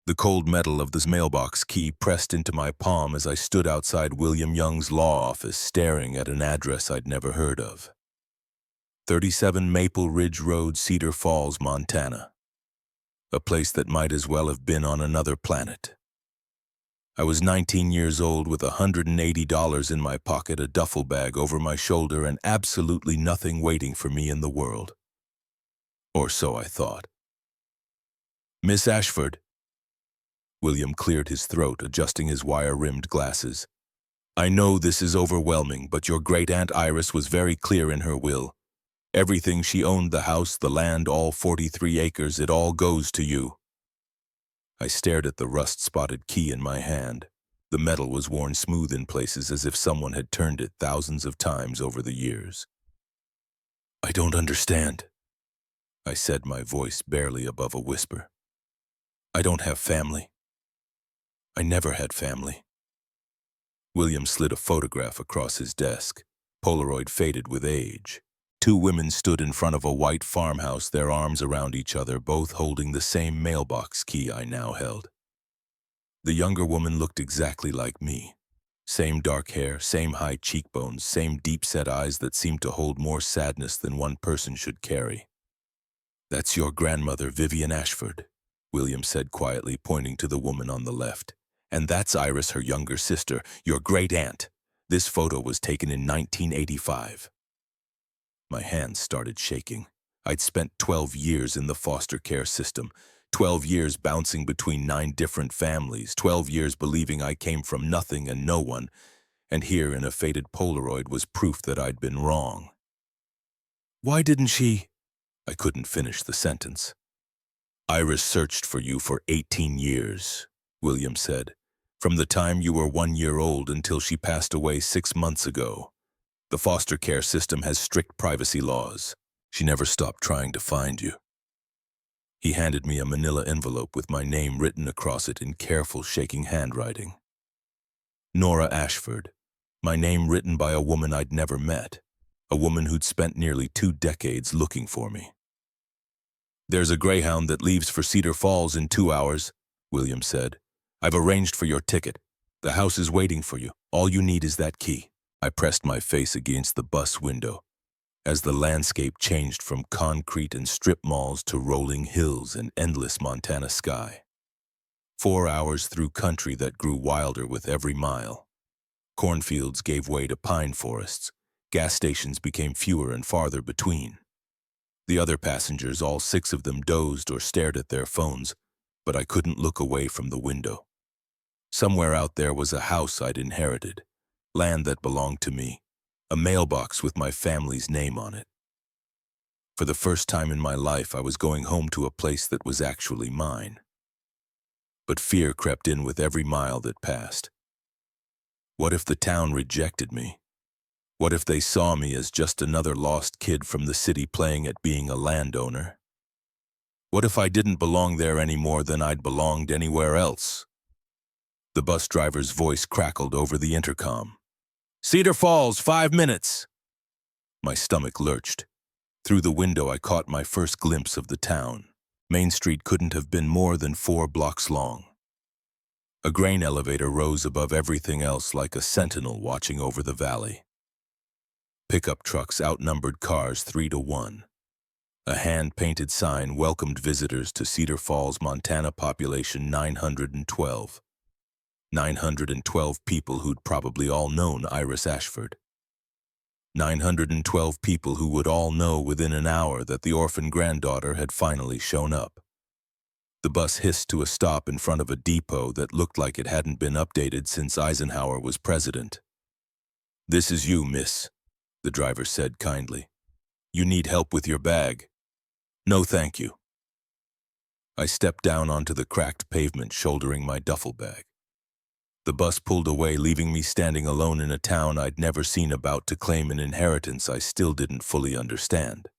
The cold metal of this mailbox key pressed into my palm as I stood outside William Young's law office staring at an address I'd never heard of. 37 Maple Ridge Road, Cedar Falls, Montana. A place that might as well have been on another planet. I was 19 years old with $180 in my pocket, a duffel bag over my shoulder, and absolutely nothing waiting for me in the world. Or so I thought. "Miss Ashford." William cleared his throat, adjusting his wire-rimmed glasses. "I know this is overwhelming, but your great-aunt Iris was very clear in her will. Everything she owned, the house, the land, all 43 acres, it all goes to you." I stared at the rust-spotted key in my hand. The metal was worn smooth in places as if someone had turned it thousands of times over the years. "I don't understand," I said, my voice barely above a whisper. "I don't have family. I never had family." William slid a photograph across his desk, Polaroid faded with age. Two women stood in front of a white farmhouse, their arms around each other, both holding the same mailbox key I now held. The younger woman looked exactly like me. Same dark hair, same high cheekbones, same deep-set eyes that seemed to hold more sadness than one person should carry. "That's your grandmother, Vivian Ashford," William said quietly, pointing to the woman on the left. "And that's Iris, her younger sister, your great-aunt. This photo was taken in 1985. My hands started shaking. I'd spent 12 years in the foster care system, 12 years bouncing between 9 different families, 12 years believing I came from nothing and no one, and here in a faded Polaroid was proof that I'd been wrong. "Why didn't she—" I couldn't finish the sentence. "Iris searched for you for 18 years, William said, "from the time you were 1 year old until she passed away 6 months ago. The foster care system has strict privacy laws. She never stopped trying to find you." He handed me a manila envelope with my name written across it in careful, shaking handwriting. Nora Ashford, my name written by a woman I'd never met, a woman who'd spent nearly 2 decades looking for me. "There's a Greyhound that leaves for Cedar Falls in 2 hours, William said. "I've arranged for your ticket. The house is waiting for you. All you need is that key." I pressed my face against the bus window as the landscape changed from concrete and strip malls to rolling hills and endless Montana sky. 4 hours through country that grew wilder with every mile. Cornfields gave way to pine forests. Gas stations became fewer and farther between. The other passengers, all 6 of them, dozed or stared at their phones, but I couldn't look away from the window. Somewhere out there was a house I'd inherited, land that belonged to me, a mailbox with my family's name on it. For the first time in my life, I was going home to a place that was actually mine. But fear crept in with every mile that passed. What if the town rejected me? What if they saw me as just another lost kid from the city playing at being a landowner? What if I didn't belong there any more than I'd belonged anywhere else? The bus driver's voice crackled over the intercom. "Cedar Falls, 5 minutes!" My stomach lurched. Through the window, I caught my first glimpse of the town. Main Street couldn't have been more than 4 blocks long. A grain elevator rose above everything else like a sentinel watching over the valley. Pickup trucks outnumbered cars 3 to 1. A hand-painted sign welcomed visitors to Cedar Falls, Montana, population 912. 912 people who'd probably all known Iris Ashford. 912 people who would all know within an hour that the orphan granddaughter had finally shown up. The bus hissed to a stop in front of a depot that looked like it hadn't been updated since Eisenhower was president. "This is you, miss," the driver said kindly. "You need help with your bag?" "No, thank you." I stepped down onto the cracked pavement, shouldering my duffel bag. The bus pulled away, leaving me standing alone in a town I'd never seen, about to claim an inheritance I still didn't fully understand.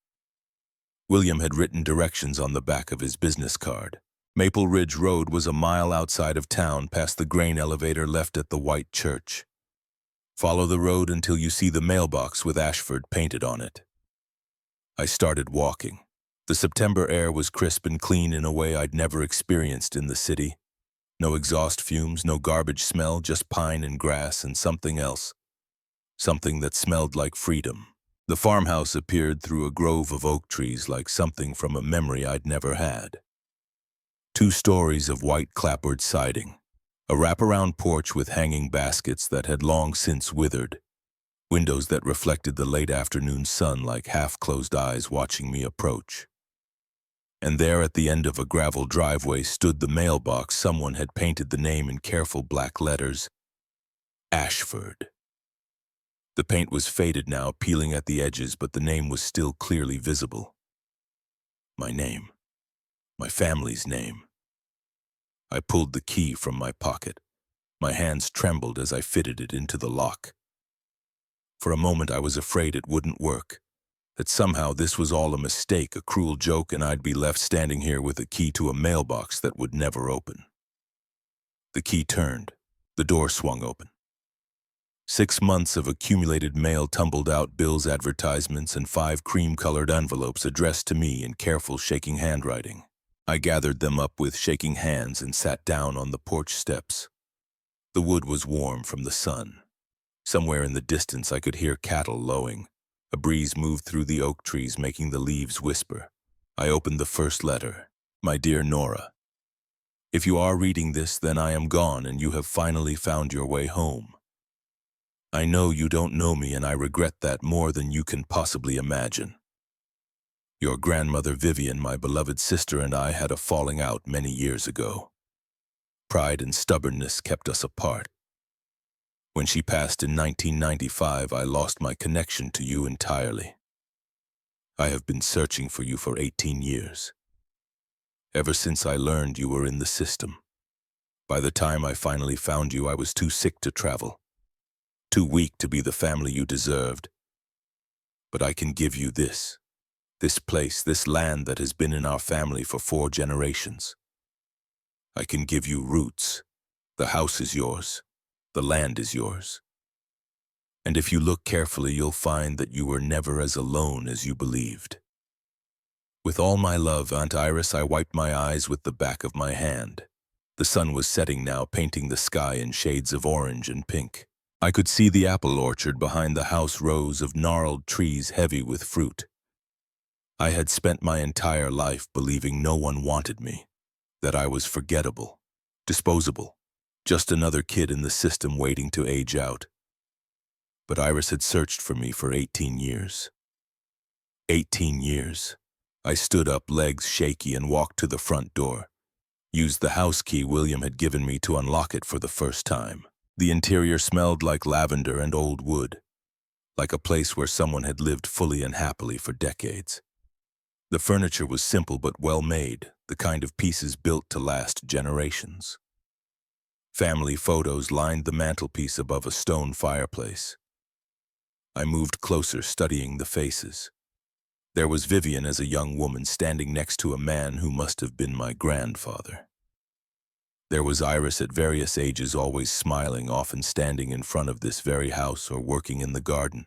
William had written directions on the back of his business card. Maple Ridge Road was a mile outside of town, past the grain elevator left at the white church. Follow the road until you see the mailbox with Ashford painted on it. I started walking. The September air was crisp and clean in a way I'd never experienced in the city. No exhaust fumes, no garbage smell, just pine and grass and something else. Something that smelled like freedom. The farmhouse appeared through a grove of oak trees like something from a memory I'd never had. 2 stories of white clapboard siding. A wraparound porch with hanging baskets that had long since withered. Windows that reflected the late afternoon sun like half-closed eyes watching me approach. And there at the end of a gravel driveway stood the mailbox. Someone had painted the name in careful black letters. Ashford. The paint was faded now, peeling at the edges, but the name was still clearly visible. My name. My family's name. I pulled the key from my pocket. My hands trembled as I fitted it into the lock. For a moment I was afraid it wouldn't work, that somehow this was all a mistake, a cruel joke, and I'd be left standing here with a key to a mailbox that would never open. The key turned. The door swung open. 6 months of accumulated mail tumbled out, bills, advertisements, and 5 cream-colored envelopes addressed to me in careful, shaking handwriting. I gathered them up with shaking hands and sat down on the porch steps. The wood was warm from the sun. Somewhere in the distance I could hear cattle lowing. A breeze moved through the oak trees, making the leaves whisper. I opened the first letter. My dear Nora, if you are reading this, then I am gone and you have finally found your way home. I know you don't know me, and I regret that more than you can possibly imagine. Your grandmother Vivian, my beloved sister, and I had a falling out many years ago. Pride and stubbornness kept us apart. When she passed in 1995, I lost my connection to you entirely. I have been searching for you for 18 years. Ever since I learned you were in the system. By the time I finally found you, I was too sick to travel. Too weak to be the family you deserved. But I can give you this place, this land that has been in our family for 4 generations. I can give you roots. The house is yours. The land is yours. And if you look carefully, you'll find that you were never as alone as you believed. With all my love, Aunt Iris, I wiped my eyes with the back of my hand. The sun was setting now, painting the sky in shades of orange and pink. I could see the apple orchard behind the house, rows of gnarled trees heavy with fruit. I had spent my entire life believing no one wanted me, that I was forgettable, disposable, just another kid in the system waiting to age out. But Iris had searched for me for 18 years. 18 years. I stood up, legs shaky, and walked to the front door. Used the house key William had given me to unlock it for the first time. The interior smelled like lavender and old wood, like a place where someone had lived fully and happily for decades. The furniture was simple but well made, the kind of pieces built to last generations. Family photos lined the mantelpiece above a stone fireplace. I moved closer, studying the faces. There was Vivian as a young woman standing next to a man who must have been my grandfather. There was Iris at various ages, always smiling, often standing in front of this very house or working in the garden.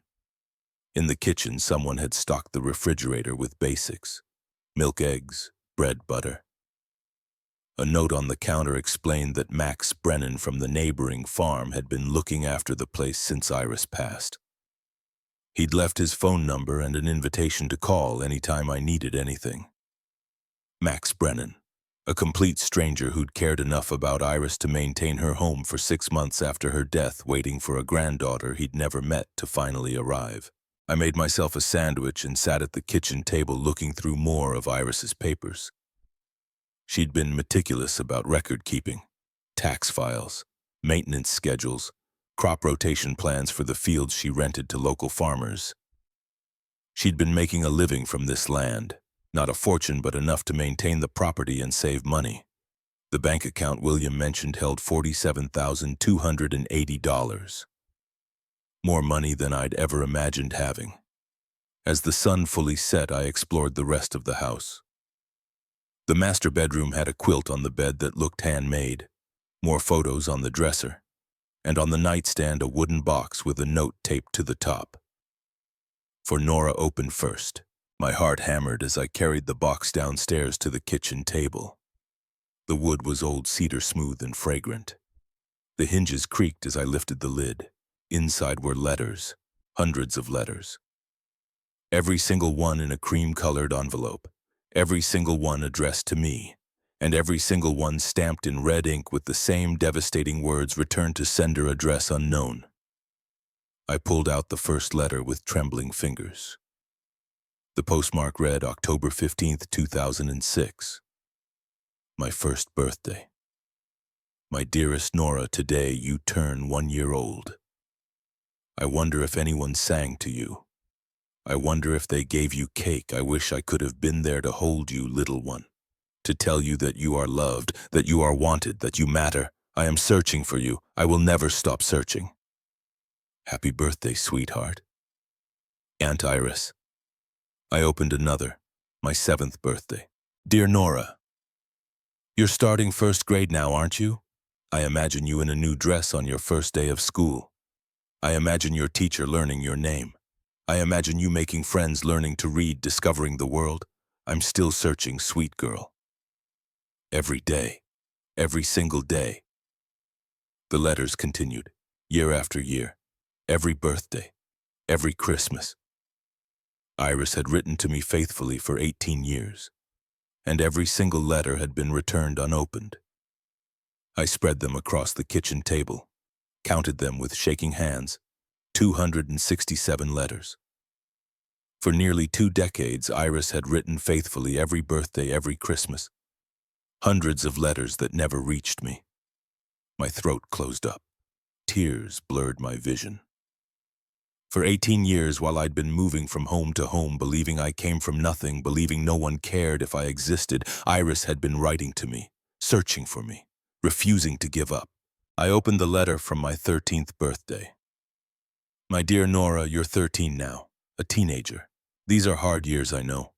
In the kitchen, someone had stocked the refrigerator with basics: milk, eggs, bread, butter. A note on the counter explained that Max Brennan from the neighboring farm had been looking after the place since Iris passed. He'd left his phone number and an invitation to call anytime I needed anything. Max Brennan, a complete stranger who'd cared enough about Iris to maintain her home for 6 months after her death, waiting for a granddaughter he'd never met to finally arrive. I made myself a sandwich and sat at the kitchen table looking through more of Iris's papers. She'd been meticulous about record-keeping, tax files, maintenance schedules, crop rotation plans for the fields she rented to local farmers. She'd been making a living from this land, not a fortune but enough to maintain the property and save money. The bank account William mentioned held $47,280. More money than I'd ever imagined having. As the sun fully set, I explored the rest of the house. The master bedroom had a quilt on the bed that looked handmade, more photos on the dresser, and on the nightstand a wooden box with a note taped to the top. For Nora opened first. My heart hammered as I carried the box downstairs to the kitchen table. The wood was old cedar, smooth and fragrant. The hinges creaked as I lifted the lid. Inside were letters, hundreds of letters. Every single one in a cream-colored envelope. Every single one addressed to me. And every single one stamped in red ink with the same devastating words, "Return to sender, address unknown." I pulled out the first letter with trembling fingers. The postmark read October 15th, 2006. My first birthday. My dearest Nora, today you turn 1 year old. I wonder if anyone sang to you. I wonder if they gave you cake. I wish I could have been there to hold you, little one. To tell you that you are loved, that you are wanted, that you matter. I am searching for you. I will never stop searching. Happy birthday, sweetheart. Aunt Iris. I opened another, my 7th birthday. Dear Nora, you're starting first grade now, aren't you? I imagine you in a new dress on your first day of school. I imagine your teacher learning your name. I imagine you making friends, learning to read, discovering the world. I'm still searching, sweet girl. Every day, every single day. The letters continued, year after year, every birthday, every Christmas. Iris had written to me faithfully for 18 years, and every single letter had been returned unopened. I spread them across the kitchen table, counted them with shaking hands, 267 letters. For nearly 2 decades, Iris had written faithfully every birthday, every Christmas. Hundreds of letters that never reached me. My throat closed up. Tears blurred my vision. For 18 years, while I'd been moving from home to home, believing I came from nothing, believing no one cared if I existed, Iris had been writing to me, searching for me, refusing to give up. I opened the letter from my 13th birthday. My dear Nora, you're 13 now, a teenager. These are hard years, I know.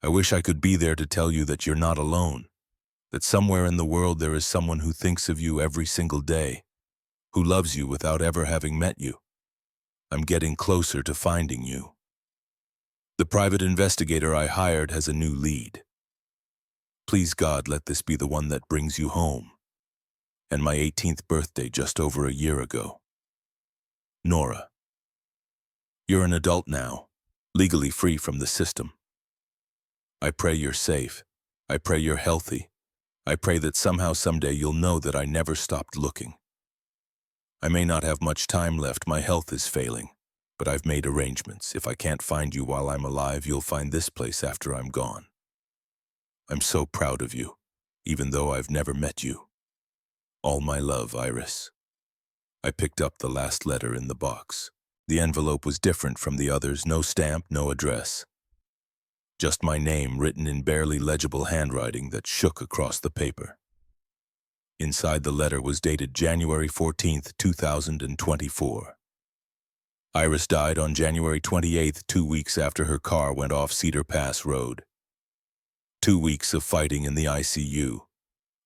I wish I could be there to tell you that you're not alone, that somewhere in the world there is someone who thinks of you every single day, who loves you without ever having met you. I'm getting closer to finding you. The private investigator I hired has a new lead. Please God, let this be the one that brings you home. And my 18th birthday just over a year ago. Nora. You're an adult now, legally free from the system. I pray you're safe. I pray you're healthy. I pray that somehow, someday, you'll know that I never stopped looking. I may not have much time left, my health is failing, but I've made arrangements. If I can't find you while I'm alive, you'll find this place after I'm gone. I'm so proud of you, even though I've never met you. All my love, Iris. I picked up the last letter in the box. The envelope was different from the others, no stamp, no address. Just my name written in barely legible handwriting that shook across the paper. Inside the letter was dated January 14th, 2024. Iris died on January 28th, 2 weeks after her car went off Cedar Pass Road. 2 weeks of fighting in the ICU.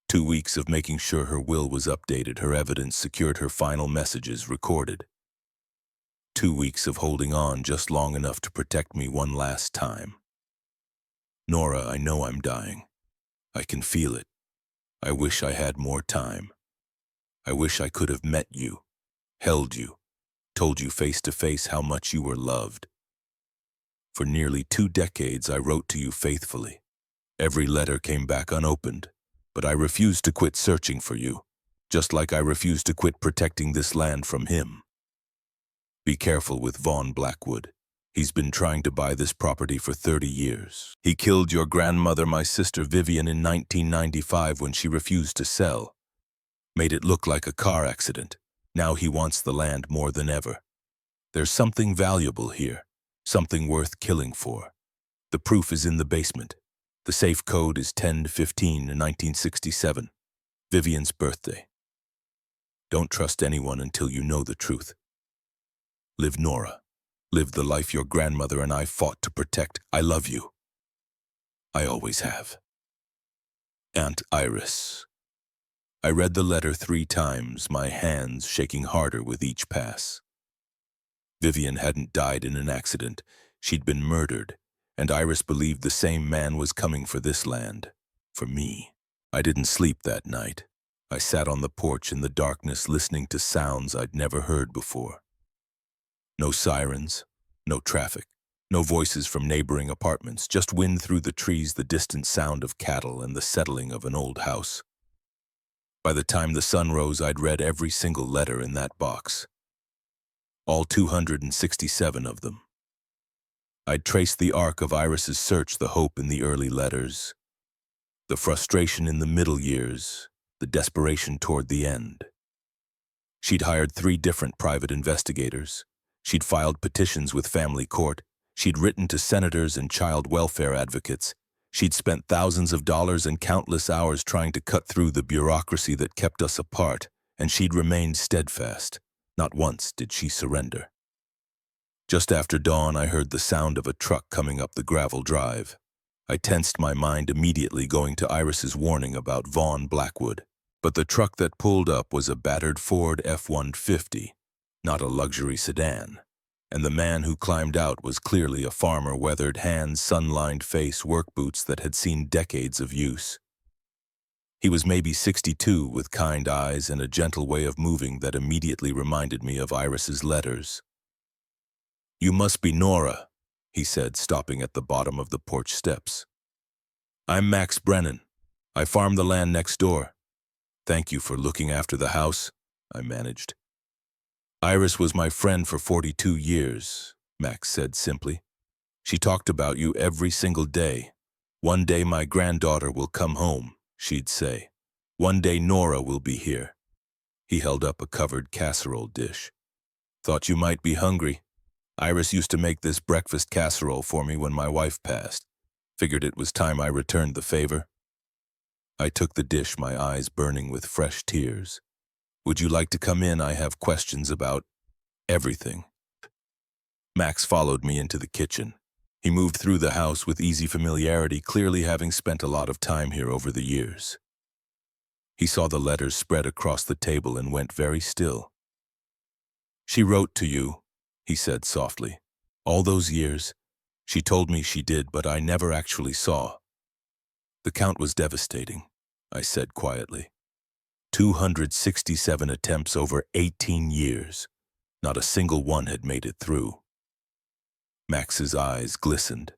2 weeks of making sure her will was updated, her evidence secured, her final messages recorded. 2 weeks of holding on just long enough to protect me one last time. Nora, I know I'm dying. I can feel it. I wish I had more time. I wish I could have met you, held you, told you face to face how much you were loved. For nearly 2 decades, I wrote to you faithfully. Every letter came back unopened, but I refused to quit searching for you, just like I refused to quit protecting this land from him. Be careful with Vaughn Blackwood. He's been trying to buy this property for 30 years. He killed your grandmother, my sister Vivian, in 1995 when she refused to sell. Made it look like a car accident. Now he wants the land more than ever. There's something valuable here, something worth killing for. The proof is in the basement. The safe code is 10-15 in 1967, Vivian's birthday. Don't trust anyone until you know the truth. Live, Nora. Live the life your grandmother and I fought to protect. I love you. I always have. Aunt Iris. I read the letter 3 times, my hands shaking harder with each pass. Vivian hadn't died in an accident. She'd been murdered, and Iris believed the same man was coming for this land, for me. I didn't sleep that night. I sat on the porch in the darkness listening to sounds I'd never heard before. No sirens, no traffic, no voices from neighboring apartments, just wind through the trees, the distant sound of cattle, and the settling of an old house. By the time the sun rose, I'd read every single letter in that box. All 267 of them. I'd traced the arc of Iris's search, the hope in the early letters, the frustration in the middle years, the desperation toward the end. She'd hired 3 different private investigators. She'd filed petitions with family court. She'd written to senators and child welfare advocates. She'd spent thousands of dollars and countless hours trying to cut through the bureaucracy that kept us apart, and she'd remained steadfast. Not once did she surrender. Just after dawn, I heard the sound of a truck coming up the gravel drive. I tensed my mind, immediately going to Iris's warning about Vaughn Blackwood. But the truck that pulled up was a battered Ford F-150, not a luxury sedan. And the man who climbed out was clearly a farmer, weathered hands, sun-lined face, work boots that had seen decades of use. He was maybe 62, with kind eyes and a gentle way of moving that immediately reminded me of Iris's letters. "You must be Nora," he said, stopping at the bottom of the porch steps. "I'm Max Brennan. I farm the land next door. Thank you for looking after the house," I managed. "Iris was my friend for 42 years, Max said simply. "She talked about you every single day. One day my granddaughter will come home, she'd say. One day Nora will be here." He held up a covered casserole dish. "Thought you might be hungry. Iris used to make this breakfast casserole for me when my wife passed. Figured it was time I returned the favor." I took the dish, my eyes burning with fresh tears. "Would you like to come in? I have questions about everything." Max followed me into the kitchen. He moved through the house with easy familiarity, clearly having spent a lot of time here over the years. He saw the letters spread across the table and went very still. "She wrote to you," he said softly. "All those years. She told me she did, but I never actually saw." "The count was devastating," I said quietly. 267 attempts over 18 years. Not a single one had made it through. Max's eyes glistened.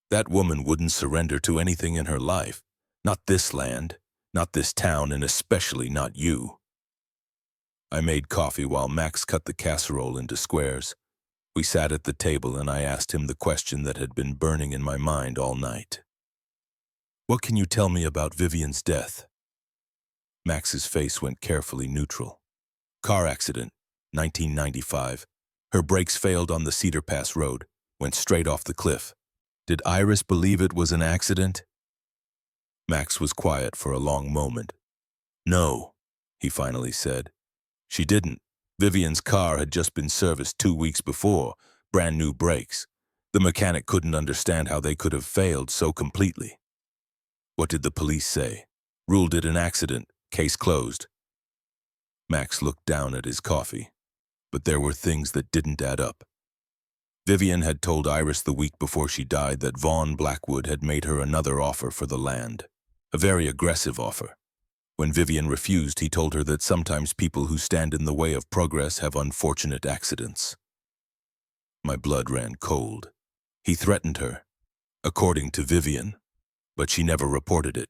"That woman wouldn't surrender to anything in her life. Not this land, not this town, and especially not you." I made coffee while Max cut the casserole into squares. We sat at the table and I asked him the question that had been burning in my mind all night. "What can you tell me about Vivian's death?" Max's face went carefully neutral. "Car accident, 1995. Her brakes failed on the Cedar Pass Road, went straight off the cliff. Did Iris believe it was an accident?" Max was quiet for a long moment. "No," he finally said. "She didn't. Vivian's car had just been serviced 2 weeks before, brand new brakes. The mechanic couldn't understand how they could have failed so completely." "What did the police say?" "Ruled it an accident. Case closed." Max looked down at his coffee, but there were things that didn't add up. Vivian had told Iris the week before she died that Vaughn Blackwood had made her another offer for the land, a very aggressive offer. When Vivian refused, he told her that sometimes people who stand in the way of progress have unfortunate accidents. My blood ran cold. He threatened her, according to Vivian, but she never reported it,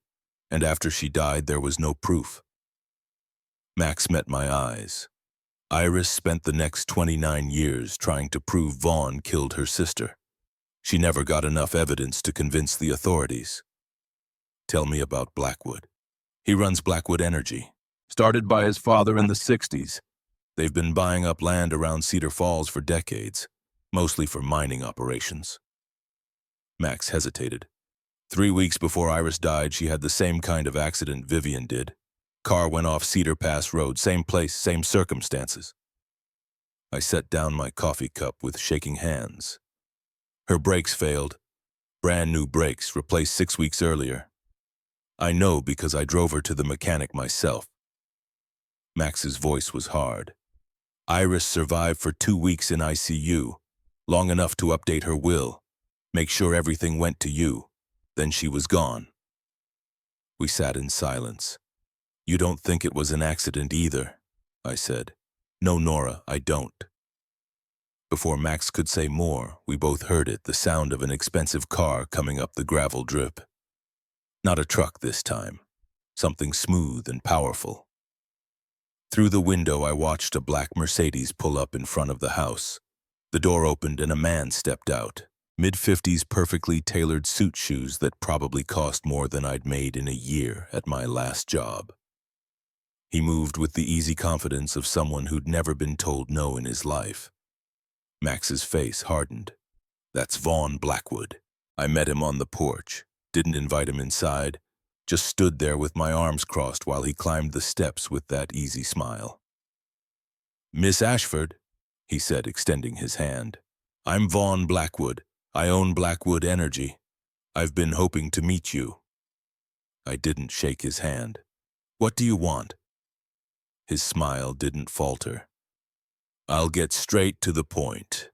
and after she died there was no proof. Max met my eyes. Iris spent the next 29 years trying to prove Vaughn killed her sister. She never got enough evidence to convince the authorities. "Tell me about Blackwood." "He runs Blackwood Energy. Started by his father in the 60s. They've been buying up land around Cedar Falls for decades, mostly for mining operations." Max hesitated. 3 weeks before Iris died, she had the same kind of accident Vivian did. Car went off Cedar Pass Road, same place, same circumstances. I set down my coffee cup with shaking hands. "Her brakes failed. Brand new brakes, replaced 6 weeks earlier. I know because I drove her to the mechanic myself." Max's voice was hard. "Iris survived for 2 weeks in ICU, long enough to update her will, make sure everything went to you. Then she was gone." We sat in silence. "You don't think it was an accident either?" I said. "No, Nora, I don't." Before Max could say more, we both heard it, the sound of an expensive car coming up the gravel drip. Not a truck this time. Something smooth and powerful. Through the window, I watched a black Mercedes pull up in front of the house. The door opened and a man stepped out. Mid-50s, perfectly tailored suit shoes that probably cost more than I'd made in a year at my last job. He moved with the easy confidence of someone who'd never been told no in his life. Max's face hardened. "That's Vaughn Blackwood." I met him on the porch, didn't invite him inside, just stood there with my arms crossed while he climbed the steps with that easy smile. "Miss Ashford," he said, extending his hand. "I'm Vaughn Blackwood. I own Blackwood Energy. I've been hoping to meet you." I didn't shake his hand. "What do you want?" His smile didn't falter. "I'll get straight to the point.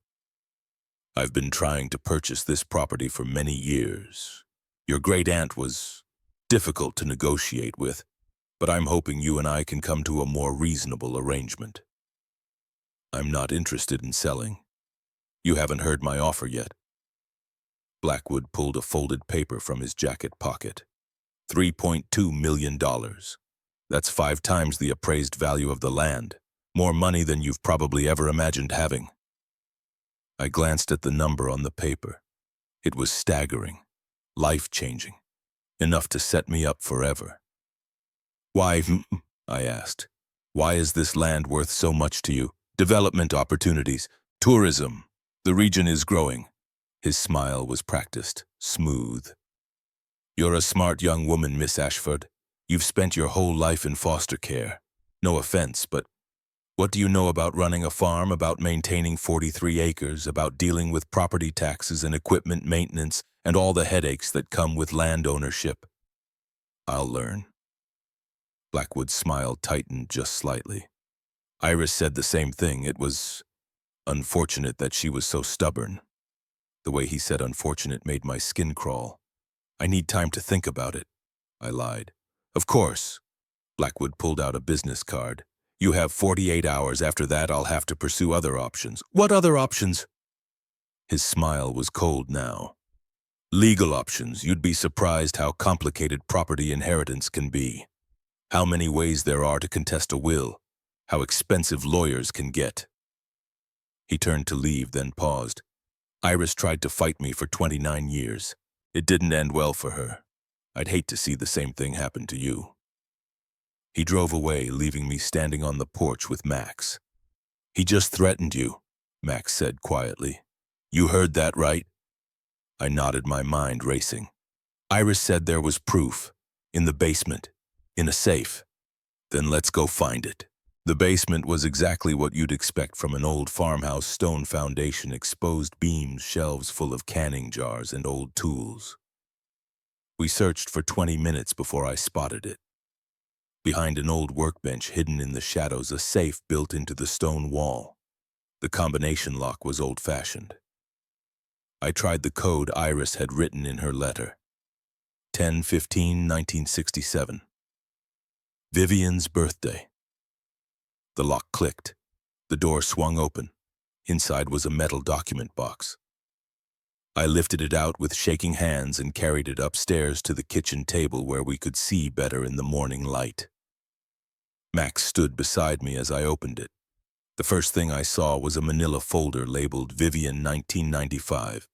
I've been trying to purchase this property for many years. Your great-aunt was difficult to negotiate with, but I'm hoping you and I can come to a more reasonable arrangement. I'm not interested in selling. You haven't heard my offer yet." Blackwood pulled a folded paper from his jacket pocket. $3.2 million. That's 5 times the appraised value of the land. More money than you've probably ever imagined having. I glanced at the number on the paper. It was staggering, life-changing, enough to set me up forever. "Why?" I asked. "Why is this land worth so much to you? Development opportunities, tourism. The region is growing." His smile was practiced, smooth. "You're a smart young woman, Miss Ashford. You've spent your whole life in foster care. No offense, but what do you know about running a farm, about maintaining 43 acres, about dealing with property taxes and equipment maintenance and all the headaches that come with land ownership?" "I'll learn." Blackwood's smile tightened just slightly. Iris said the same thing. It was unfortunate that she was so stubborn. The way he said unfortunate made my skin crawl. "I need time to think about it," I lied. "Of course." Blackwood pulled out a business card. "You have 48 hours. After that, I'll have to pursue other options." "What other options?" His smile was cold now. "Legal options. You'd be surprised how complicated property inheritance can be. How many ways there are to contest a will. How expensive lawyers can get." He turned to leave, then paused. "Iris tried to fight me for 29 years. It didn't end well for her. I'd hate to see the same thing happen to you." He drove away, leaving me standing on the porch with Max. "He just threatened you," Max said quietly. "You heard that right?" I nodded, my mind racing. "Iris said there was proof. In the basement. In a safe." "Then let's go find it." The basement was exactly what you'd expect from an old farmhouse: stone foundation, exposed beams, shelves full of canning jars, and old tools. We searched for 20 minutes before I spotted it. Behind an old workbench, hidden in the shadows, a safe built into the stone wall. The combination lock was old-fashioned. I tried the code Iris had written in her letter. 10/15/1967. Vivian's birthday. The lock clicked. The door swung open. Inside was a metal document box. I lifted it out with shaking hands and carried it upstairs to the kitchen table where we could see better in the morning light. Max stood beside me as I opened it. The first thing I saw was a manila folder labeled Vivian 1995.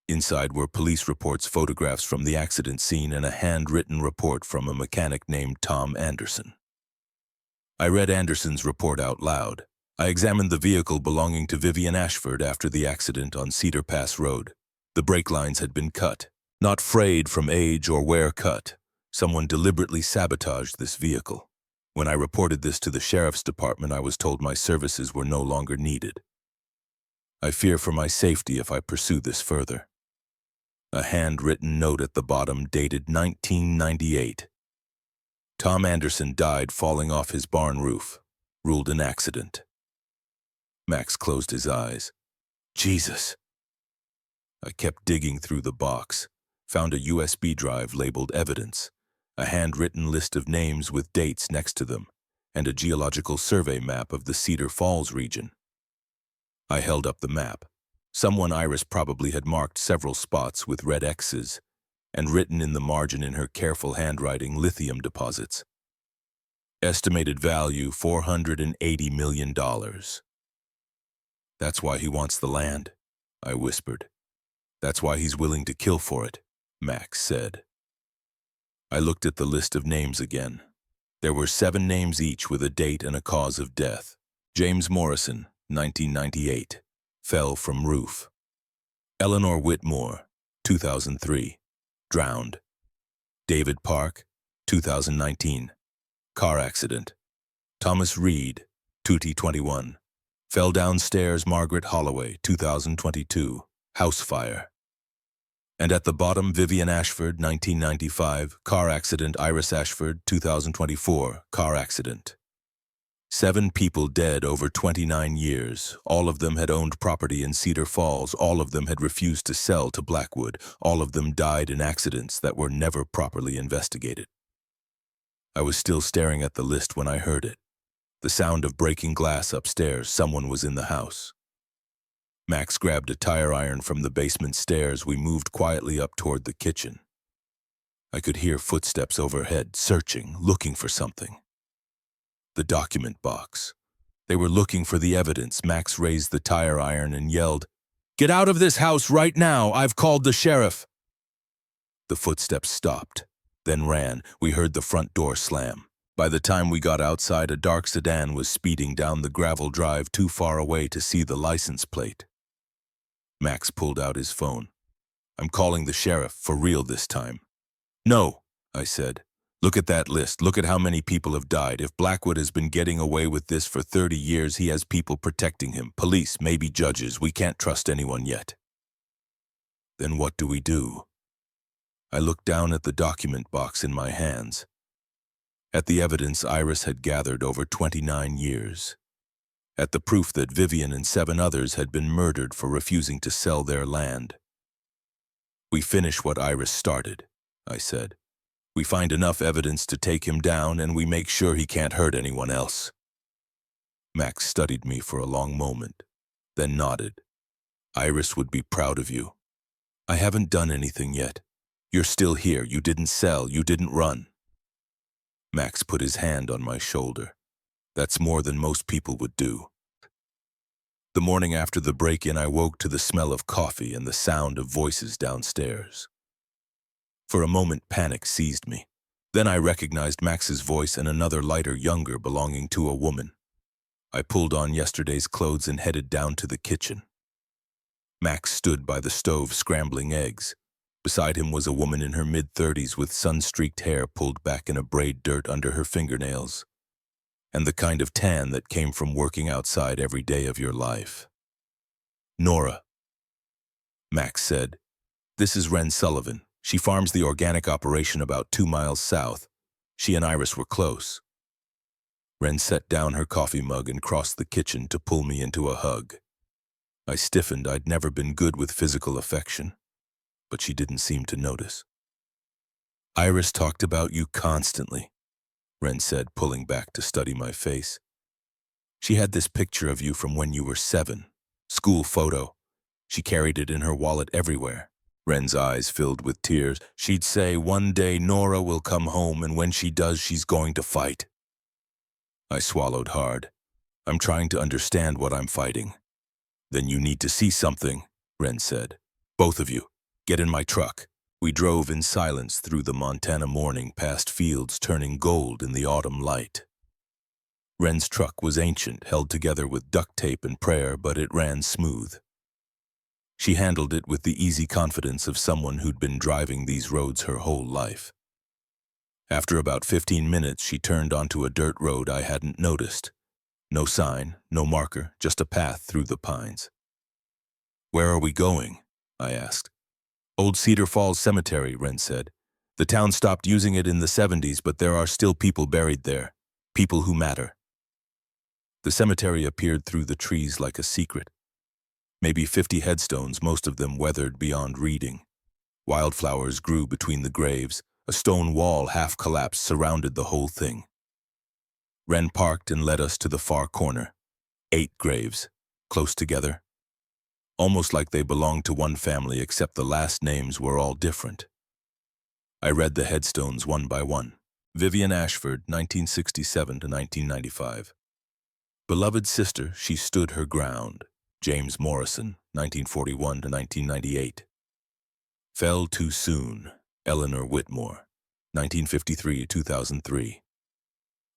Inside were police reports, photographs from the accident scene, and a handwritten report from a mechanic named Tom Anderson. I read Anderson's report out loud. I examined the vehicle belonging to Vivian Ashford after the accident on Cedar Pass Road. The brake lines had been cut, not frayed from age or wear cut. Someone deliberately sabotaged this vehicle. When I reported this to the sheriff's department, I was told my services were no longer needed. I fear for my safety if I pursue this further. A handwritten note at the bottom dated 1998. Tom Anderson died falling off his barn roof. Ruled an accident. Max closed his eyes. Jesus. I kept digging through the box, found a USB drive labeled evidence, a handwritten list of names with dates next to them, and a geological survey map of the Cedar Falls region. I held up the map. Someone Iris probably had marked several spots with red X's, and written in the margin in her careful handwriting, lithium deposits. Estimated value $480 million. That's why he wants the land, I whispered. That's why he's willing to kill for it, Max said. I looked at the list of names again. There were 7 names each with a date and a cause of death. James Morrison, 1998, fell from roof. Eleanor Whitmore, 2003, drowned. David Park, 2019, car accident. Thomas Reed, 21, fell downstairs. Margaret Holloway, 2022, house fire. And at the bottom, Vivian Ashford, 1995, car accident. Iris Ashford, 2024, car accident. 7 people dead over 29 years. All of them had owned property in Cedar Falls. All of them had refused to sell to Blackwood. All of them died in accidents that were never properly investigated. I was still staring at the list when I heard it. The sound of breaking glass upstairs. Someone was in the house. Max grabbed a tire iron from the basement stairs. We moved quietly up toward the kitchen. I could hear footsteps overhead, searching, looking for something. The document box. They were looking for the evidence. Max raised the tire iron and yelled, "Get out of this house right now! I've called the sheriff!" The footsteps stopped, then ran. We heard the front door slam. By the time we got outside, a dark sedan was speeding down the gravel drive too far away to see the license plate. Max pulled out his phone. "I'm calling the sheriff, for real this time." "No," I said. "Look at that list. Look at how many people have died. If Blackwood has been getting away with this for 30 years, he has people protecting him. Police, maybe judges. We can't trust anyone yet." "Then what do we do?" I looked down at the document box in my hands. At the evidence Iris had gathered over 29 years. At the proof that Vivian and 7 others had been murdered for refusing to sell their land. "We finish what Iris started," I said. "We find enough evidence to take him down, and we make sure he can't hurt anyone else." Max studied me for a long moment, then nodded. "Iris would be proud of you. I haven't done anything yet. You're still here. You didn't sell. You didn't run." Max put his hand on my shoulder. "That's more than most people would do." The morning after the break-in, I woke to the smell of coffee and the sound of voices downstairs. For a moment, panic seized me. Then I recognized Max's voice and another lighter, younger, belonging to a woman. I pulled on yesterday's clothes and headed down to the kitchen. Max stood by the stove scrambling eggs. Beside him was a woman in her mid-30s with sun-streaked hair pulled back in a braid, dirt under her fingernails, and the kind of tan that came from working outside every day of your life. "Nora," Max said. "This is Wren Sullivan. She farms the organic operation about 2 miles south. She and Iris were close." Wren set down her coffee mug and crossed the kitchen to pull me into a hug. I stiffened. I'd never been good with physical affection, but she didn't seem to notice. "Iris talked about you constantly," Wren said, pulling back to study my face. "She had this picture of you from when you were 7, school photo. She carried it in her wallet everywhere." Wren's eyes filled with tears. "She'd say, 'One day Nora will come home, and when she does, she's going to fight.'" I swallowed hard. "I'm trying to understand what I'm fighting." "Then you need to see something," Wren said. "Both of you, get in my truck." We drove in silence through the Montana morning, past fields turning gold in the autumn light. Wren's truck was ancient, held together with duct tape and prayer, but it ran smooth. She handled it with the easy confidence of someone who'd been driving these roads her whole life. After about 15 minutes, she turned onto a dirt road I hadn't noticed. No sign, no marker, just a path through the pines. "Where are we going?" I asked. "Old Cedar Falls Cemetery," Wren said. "The town stopped using it in the 70s, but there are still people buried there. People who matter." The cemetery appeared through the trees like a secret. Maybe 50 headstones, most of them weathered beyond reading. Wildflowers grew between the graves, A stone wall, half collapsed, surrounded the whole thing. Wren parked and led us to the far corner. 8 graves, close together. Almost like they belonged to one family, except the last names were all different. I read the headstones one by one. Vivian Ashford, 1967 to 1995. Beloved sister, she stood her ground. James Morrison, 1941 to 1998. Fell too soon. Eleanor Whitmore, 1953 to 2003.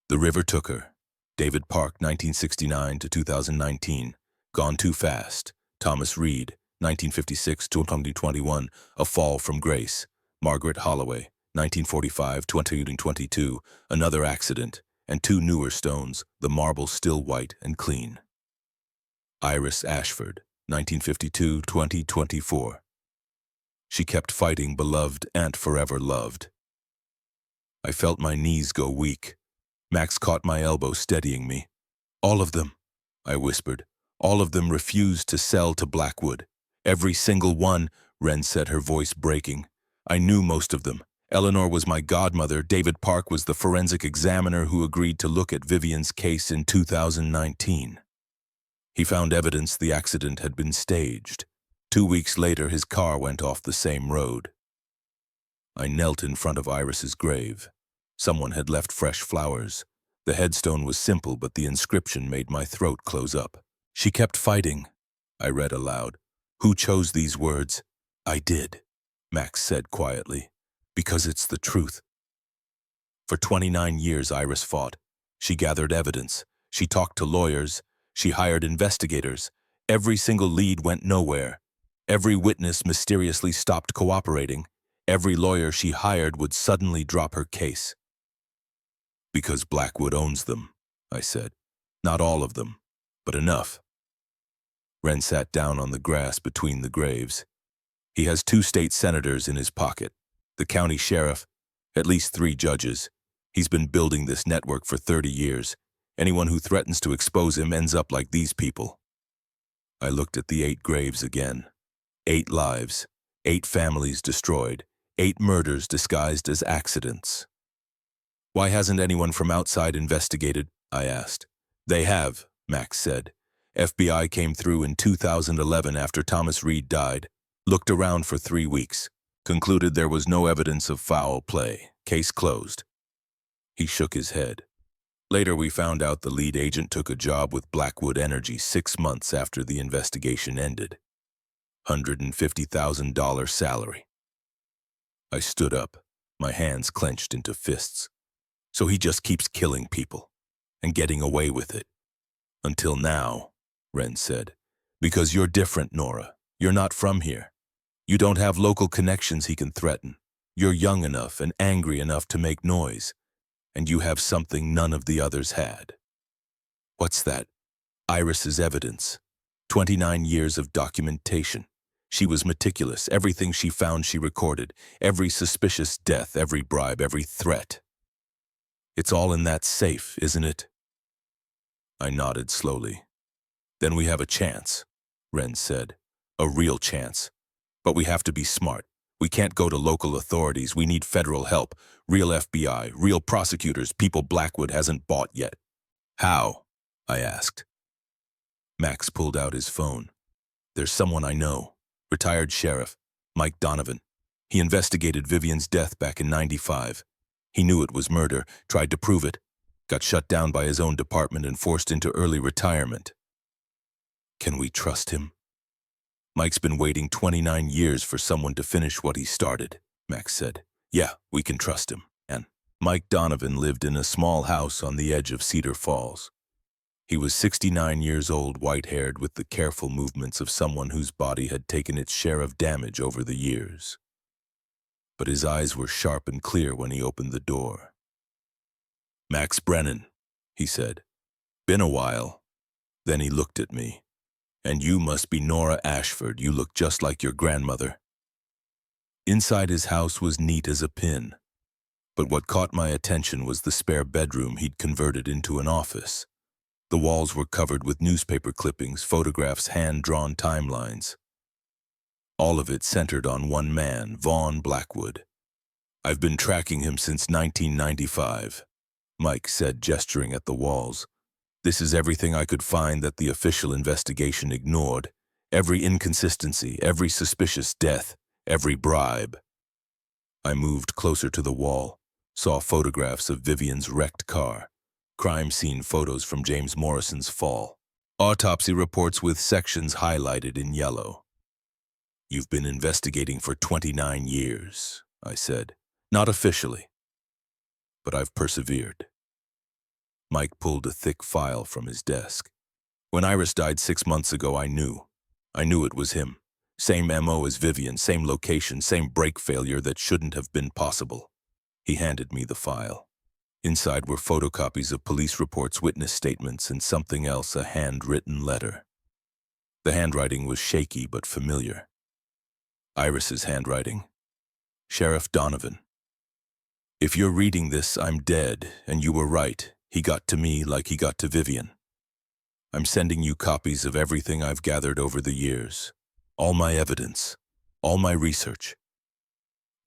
The river took her. David Park, 1969 to 2019. Gone too fast. Thomas Reed, 1956 to 2021. A fall from grace. Margaret Holloway, 1945 to 2022. Another accident. And 2 newer stones, the marble still white and clean. Iris Ashford, 1952 to 2024. She kept fighting, beloved and forever loved. I felt my knees go weak. Max caught my elbow, steadying me. All of them, I whispered. All of them refused to sell to Blackwood. Every single one, Wren said, her voice breaking. I knew most of them. Eleanor was my godmother. David Park was the forensic examiner who agreed to look at Vivian's case in 2019. He found evidence the accident had been staged. 2 weeks later, his car went off the same road. I knelt in front of Iris's grave. Someone had left fresh flowers. The headstone was simple, but the inscription made my throat close up. She kept fighting, I read aloud. Who chose these words? I did, Max said quietly, because it's the truth. For 29 years, Iris fought. She gathered evidence. She talked to lawyers. She hired investigators. Every single lead went nowhere. Every witness mysteriously stopped cooperating. Every lawyer she hired would suddenly drop her case. Because Blackwood owns them, I said. Not all of them, but enough. Wren sat down on the grass between the graves. He has 2 state senators in his pocket, the county sheriff, at least 3 judges. He's been building this network for 30 years. Anyone who threatens to expose him ends up like these people. I looked at the 8 graves again. 8 lives, 8 families destroyed, 8 murders disguised as accidents. Why hasn't anyone from outside investigated? I asked. They have, Max said. FBI came through in 2011 after Thomas Reed died, looked around for 3 weeks, concluded there was no evidence of foul play. Case closed. He shook his head. Later, we found out the lead agent took a job with Blackwood Energy 6 months after the investigation ended. $150,000 salary. I stood up, my hands clenched into fists. So he just keeps killing people and getting away with it. Until now, Wren said. Because you're different, Nora. You're not from here. You don't have local connections he can threaten. You're young enough and angry enough to make noise. And you have something none of the others had. What's that? Iris's evidence. 29 years of documentation. She was meticulous. Everything she found she recorded. Every suspicious death, every bribe, every threat. It's all in that safe, isn't it? I nodded slowly. Then we have a chance, Wren said. A real chance. But we have to be smart. We can't go to local authorities. We need federal help. Real FBI, real prosecutors, people Blackwood hasn't bought yet. How? I asked. Max pulled out his phone. There's someone I know. Retired sheriff, Mike Donovan. He investigated Vivian's death back in '95. He knew it was murder, tried to prove it, got shut down by his own department and forced into early retirement. Can we trust him? Mike's been waiting 29 years for someone to finish what he started, Max said. Yeah, we can trust him. And Mike Donovan lived in a small house on the edge of Cedar Falls. He was 69 years old, white-haired, with the careful movements of someone whose body had taken its share of damage over the years. But his eyes were sharp and clear when he opened the door. Max Brennan, he said. Been a while. Then he looked at me. And you must be Nora Ashford. You look just like your grandmother. Inside his house was neat as a pin. But what caught my attention was the spare bedroom he'd converted into an office. The walls were covered with newspaper clippings, photographs, hand-drawn timelines. All of it centered on one man, Vaughn Blackwood. I've been tracking him since 1995, Mike said, gesturing at the walls. This is everything I could find that the official investigation ignored. Every inconsistency, every suspicious death, every bribe. I moved closer to the wall, saw photographs of Vivian's wrecked car, crime scene photos from James Morrison's fall, autopsy reports with sections highlighted in yellow. You've been investigating for 29 years, I said. Not officially, but I've persevered. Mike pulled a thick file from his desk. When Iris died 6 months ago, I knew. I knew it was him. Same MO as Vivian, same location, same brake failure that shouldn't have been possible. He handed me the file. Inside were photocopies of police reports, witness statements, and something else, a handwritten letter. The handwriting was shaky but familiar. Iris's handwriting. Sheriff Donovan. If you're reading this, I'm dead, and you were right. He got to me like he got to Vivian. I'm sending you copies of everything I've gathered over the years. All my evidence. All my research.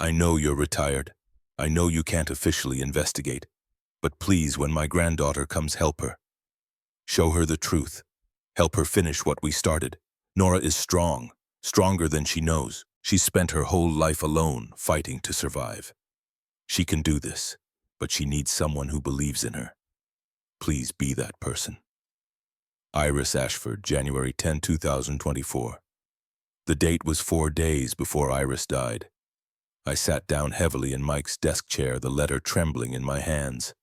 I know you're retired. I know you can't officially investigate. But please, when my granddaughter comes, help her. Show her the truth. Help her finish what we started. Nora is strong. Stronger than she knows. She's spent her whole life alone, fighting to survive. She can do this, but she needs someone who believes in her. Please be that person. Iris Ashford, January 10, 2024. The date was 4 days before Iris died. I sat down heavily in Mike's desk chair, the letter trembling in my hands.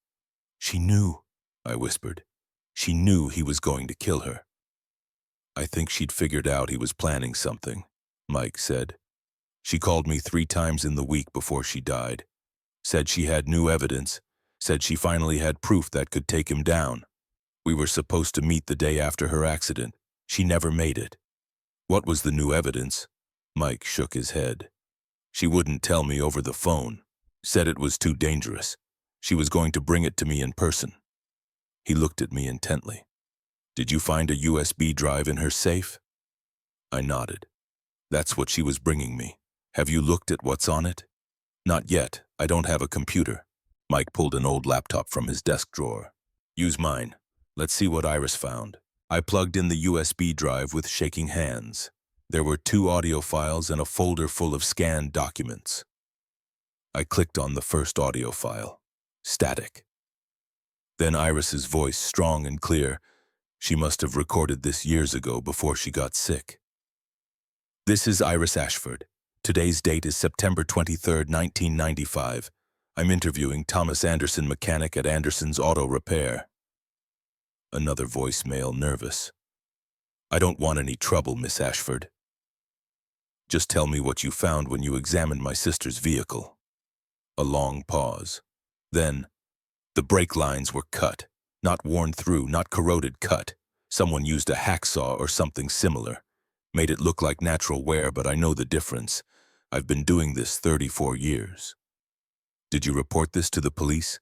She knew, I whispered. She knew he was going to kill her. I think she'd figured out he was planning something, Mike said. She called me 3 times in the week before she died. Said she had new evidence. Said she finally had proof that could take him down. We were supposed to meet the day after her accident. She never made it. What was the new evidence? Mike shook his head. She wouldn't tell me over the phone. Said it was too dangerous. She was going to bring it to me in person. He looked at me intently. Did you find a USB drive in her safe? I nodded. That's what she was bringing me. Have you looked at what's on it? Not yet. I don't have a computer. Mike pulled an old laptop from his desk drawer. Use mine. Let's see what Iris found. I plugged in the USB drive with shaking hands. There were 2 audio files and a folder full of scanned documents. I clicked on the first audio file. Static. Then Iris's voice, strong and clear. She must have recorded this years ago before she got sick. This is Iris Ashford. Today's date is September 23, 1995. I'm interviewing Thomas Anderson, mechanic at Anderson's Auto Repair. Another voicemail, nervous. I don't want any trouble, Miss Ashford. Just tell me what you found when you examined my sister's vehicle. A long pause. Then, the brake lines were cut. Not worn through, not corroded, cut. Someone used a hacksaw or something similar. Made it look like natural wear, but I know the difference. I've been doing this 34 years. Did you report this to the police?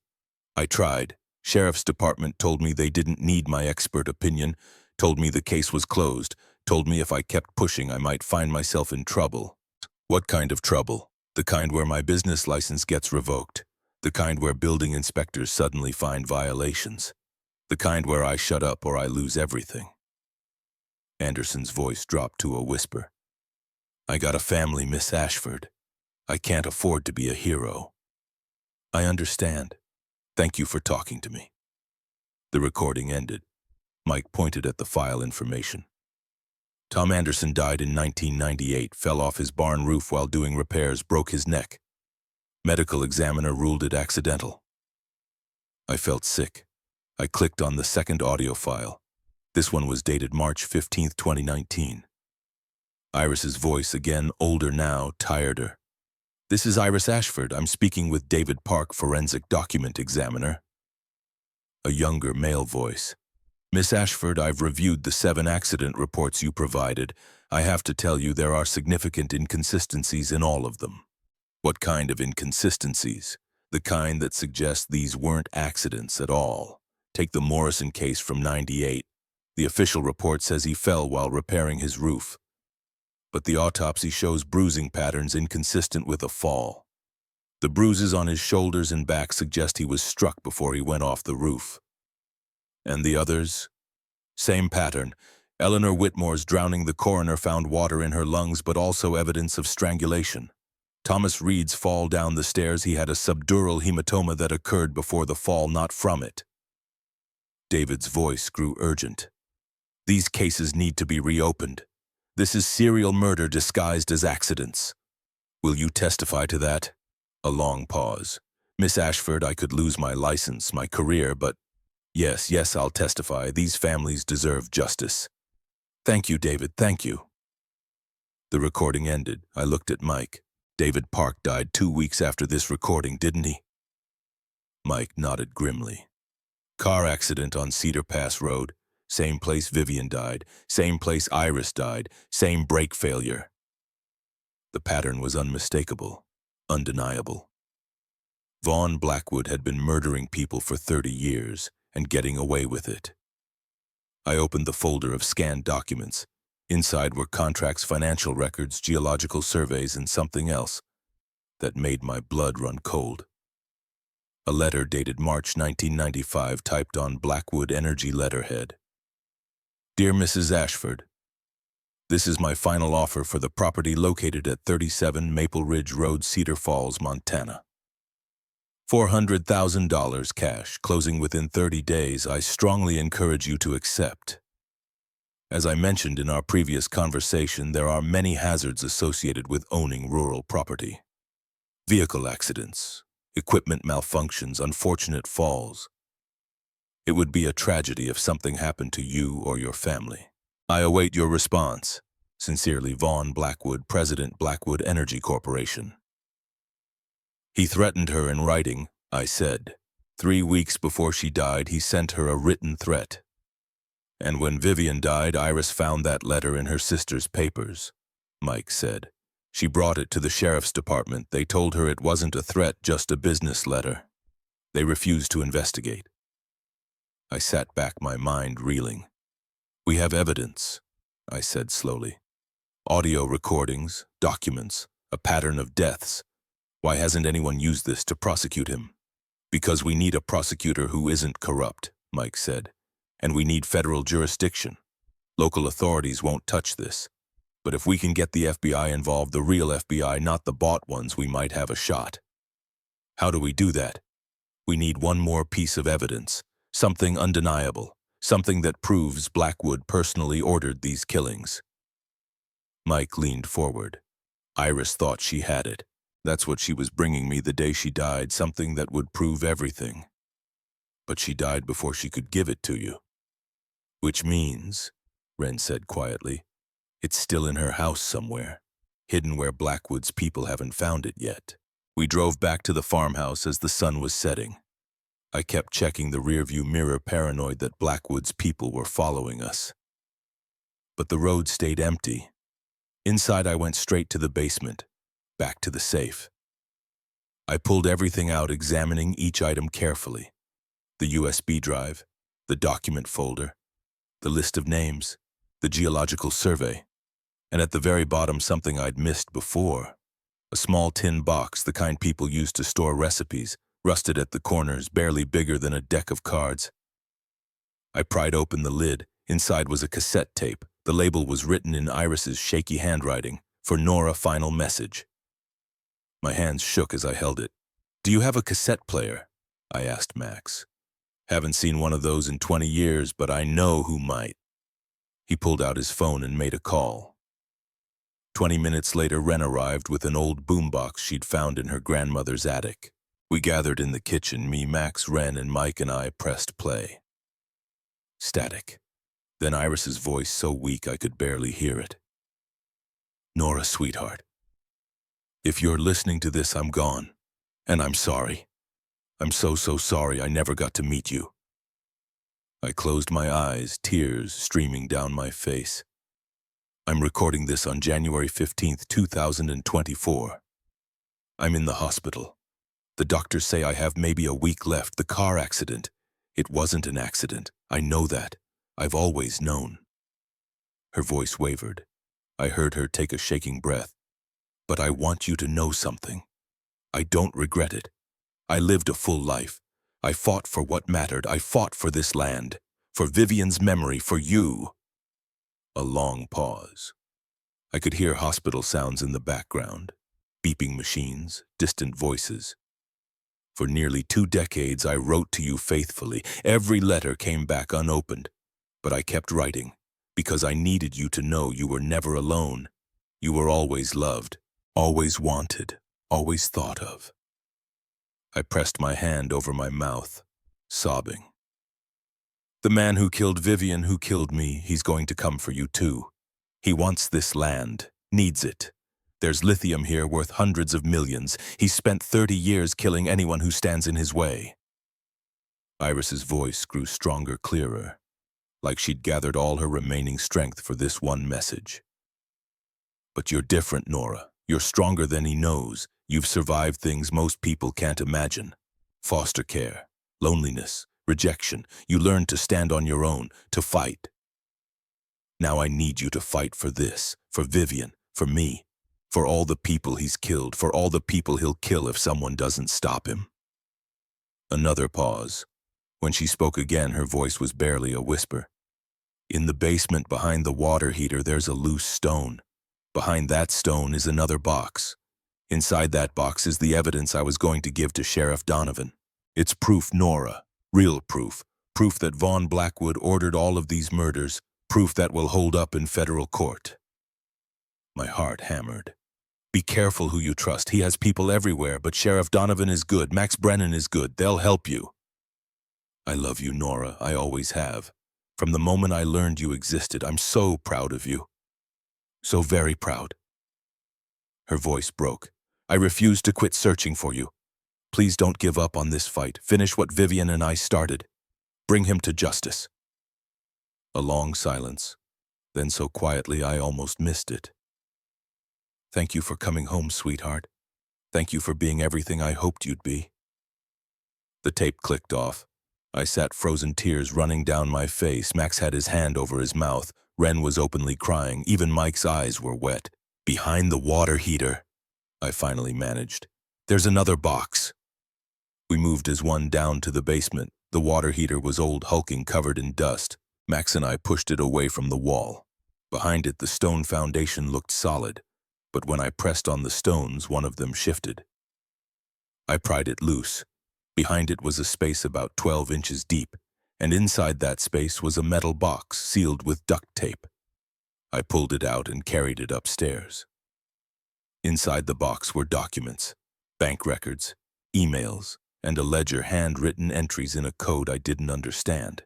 I tried. Sheriff's department told me they didn't need my expert opinion, told me the case was closed, told me if I kept pushing I might find myself in trouble. What kind of trouble? The kind where my business license gets revoked. The kind where building inspectors suddenly find violations. The kind where I shut up or I lose everything. Anderson's voice dropped to a whisper. I got a family, Miss Ashford. I can't afford to be a hero. I understand. Thank you for talking to me. The recording ended. Mike pointed at the file information. Tom Anderson died in 1998, fell off his barn roof while doing repairs, broke his neck. Medical examiner ruled it accidental. I felt sick. I clicked on the second audio file. This one was dated March 15, 2019. Iris's voice, again older now, tireder. This is Iris Ashford. I'm speaking with David Park, forensic document examiner. A younger male voice. Miss Ashford, I've reviewed the 7 accident reports you provided. I have to tell you there are significant inconsistencies in all of them. What kind of inconsistencies? The kind that suggest these weren't accidents at all. Take the Morrison case from '98. The official report says he fell while repairing his roof. But the autopsy shows bruising patterns inconsistent with a fall. The bruises on his shoulders and back suggest he was struck before he went off the roof. And the others? Same pattern. Eleanor Whitmore's drowning. The coroner found water in her lungs, but also evidence of strangulation. Thomas Reed's fall down the stairs. He had a subdural hematoma that occurred before the fall, not from it. David's voice grew urgent. These cases need to be reopened. This is serial murder disguised as accidents. Will you testify to that? A long pause. Miss Ashford, I could lose my license, my career, but yes, I'll testify. These families deserve justice. Thank you, David, thank you. The recording ended. I looked at Mike. David Park died 2 weeks after this recording, didn't he? Mike nodded grimly. Car accident on Cedar Pass Road. Same place Vivian died. Same place Iris died. Same brake failure. The pattern was unmistakable, undeniable. Vaughn Blackwood had been murdering people for 30 years and getting away with it. I opened the folder of scanned documents. Inside were contracts, financial records, geological surveys, and something else that made my blood run cold. A letter dated March 1995 typed on Blackwood Energy letterhead. Dear Mrs. Ashford, this is my final offer for the property located at 37 Maple Ridge Road, Cedar Falls, Montana. $400,000 cash, closing within 30 days. I strongly encourage you to accept. As I mentioned in our previous conversation, there are many hazards associated with owning rural property. Vehicle accidents, equipment malfunctions, unfortunate falls. It would be a tragedy if something happened to you or your family. I await your response. Sincerely, Vaughn Blackwood, President, Blackwood Energy Corporation. He threatened her in writing, I said. 3 weeks before she died, he sent her a written threat. And when Vivian died, Iris found that letter in her sister's papers, Mike said. She brought it to the sheriff's department. They told her it wasn't a threat, just a business letter. They refused to investigate. I sat back, my mind reeling. We have evidence, I said slowly. Audio recordings, documents, a pattern of deaths. Why hasn't anyone used this to prosecute him? Because we need a prosecutor who isn't corrupt, Mike said. And we need federal jurisdiction. Local authorities won't touch this. But if we can get the FBI involved, the real FBI, not the bought ones, we might have a shot. How do we do that? We need one more piece of evidence, something undeniable, something that proves Blackwood personally ordered these killings. Mike leaned forward. Iris thought she had it. That's what she was bringing me the day she died, something that would prove everything. But she died before she could give it to you. Which means, Wren said quietly, it's still in her house somewhere, hidden where Blackwood's people haven't found it yet. We drove back to the farmhouse as the sun was setting. I kept checking the rearview mirror, paranoid that Blackwood's people were following us. But the road stayed empty. Inside, I went straight to the basement, back to the safe. I pulled everything out, examining each item carefully. The USB drive, the document folder, the list of names, the geological survey, and at the very bottom something I'd missed before. A small tin box, the kind people use to store recipes, rusted at the corners, barely bigger than a deck of cards. I pried open the lid. Inside was a cassette tape. The label was written in Iris's shaky handwriting, for Nora, final message. My hands shook as I held it. Do you have a cassette player? I asked Max. Haven't seen one of those in 20 years, but I know who might. He pulled out his phone and made a call. 20 minutes later, Wren arrived with an old boombox she'd found in her grandmother's attic. We gathered in the kitchen, me, Max, Wren, and Mike, and I pressed play. Static. Then Iris's voice, so weak I could barely hear it. Nora, sweetheart. If you're listening to this, I'm gone. And I'm sorry. I'm so sorry I never got to meet you. I closed my eyes, tears streaming down my face. I'm recording this on January 15th, 2024. I'm in the hospital. The doctors say I have maybe a week left. The car accident. It wasn't an accident. I know that. I've always known. Her voice wavered. I heard her take a shaking breath. But I want you to know something. I don't regret it. I lived a full life. I fought for what mattered. I fought for this land, for Vivian's memory, for you. A long pause. I could hear hospital sounds in the background, beeping machines, distant voices. For nearly 2 decades, I wrote to you faithfully. Every letter came back unopened, but I kept writing because I needed you to know you were never alone. You were always loved, always wanted, always thought of. I pressed my hand over my mouth, sobbing. The man who killed Vivian, who killed me, he's going to come for you too. He wants this land, needs it. There's lithium here worth hundreds of millions. He's spent 30 years killing anyone who stands in his way. Iris's voice grew stronger, clearer, like she'd gathered all her remaining strength for this one message. But you're different, Nora. You're stronger than he knows. You've survived things most people can't imagine. Foster care, loneliness, rejection. You learned to stand on your own, to fight. Now I need you to fight for this, for Vivian, for me, for all the people he's killed, for all the people he'll kill if someone doesn't stop him. Another pause. When she spoke again, her voice was barely a whisper. In the basement behind the water heater, there's a loose stone. Behind that stone is another box. Inside that box is the evidence I was going to give to Sheriff Donovan. It's proof, Nora. Real proof. Proof that Vaughn Blackwood ordered all of these murders. Proof that will hold up in federal court. My heart hammered. Be careful who you trust. He has people everywhere, but Sheriff Donovan is good. Max Brennan is good. They'll help you. I love you, Nora. I always have. From the moment I learned you existed, I'm so proud of you. So very proud. Her voice broke. I refuse to quit searching for you. Please don't give up on this fight. Finish what Vivian and I started. Bring him to justice. A long silence, then so quietly I almost missed it. Thank you for coming home, sweetheart. Thank you for being everything I hoped you'd be. The tape clicked off. I sat, frozen, tears running down my face. Max had his hand over his mouth. Ren was openly crying. Even Mike's eyes were wet. Behind the water heater, I finally managed. There's another box. We moved as one down to the basement. The water heater was old, hulking, covered in dust. Max and I pushed it away from the wall. Behind it, the stone foundation looked solid, but when I pressed on the stones, one of them shifted. I pried it loose. Behind it was a space about 12 inches deep, and inside that space was a metal box sealed with duct tape. I pulled it out and carried it upstairs. Inside the box were documents, bank records, emails, and a ledger, handwritten entries in a code I didn't understand.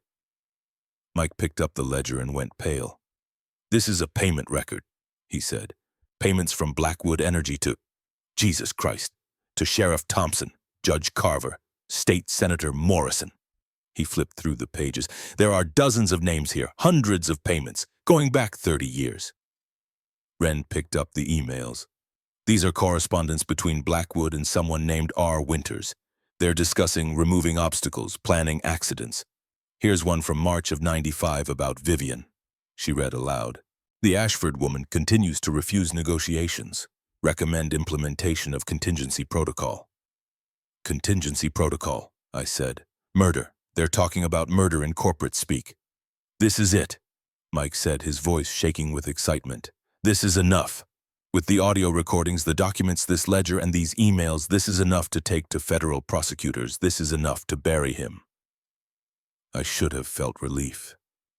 Mike picked up the ledger and went pale. This is a payment record, he said. Payments from Blackwood Energy to, Jesus Christ, to Sheriff Thompson, Judge Carver, State Senator Morrison. He flipped through the pages. There are dozens of names here, hundreds of payments, going back 30 years. Ren picked up the emails. These are correspondence between Blackwood and someone named R. Winters. They're discussing removing obstacles, planning accidents. Here's one from March of '95 about Vivian. She read aloud. The Ashford woman continues to refuse negotiations. Recommend implementation of contingency protocol. Contingency protocol, I said. Murder. They're talking about murder in corporate speak. This is it, Mike said, his voice shaking with excitement. This is enough. With the audio recordings, the documents, this ledger, and these emails, this is enough to take to federal prosecutors. This is enough to bury him. I should have felt relief,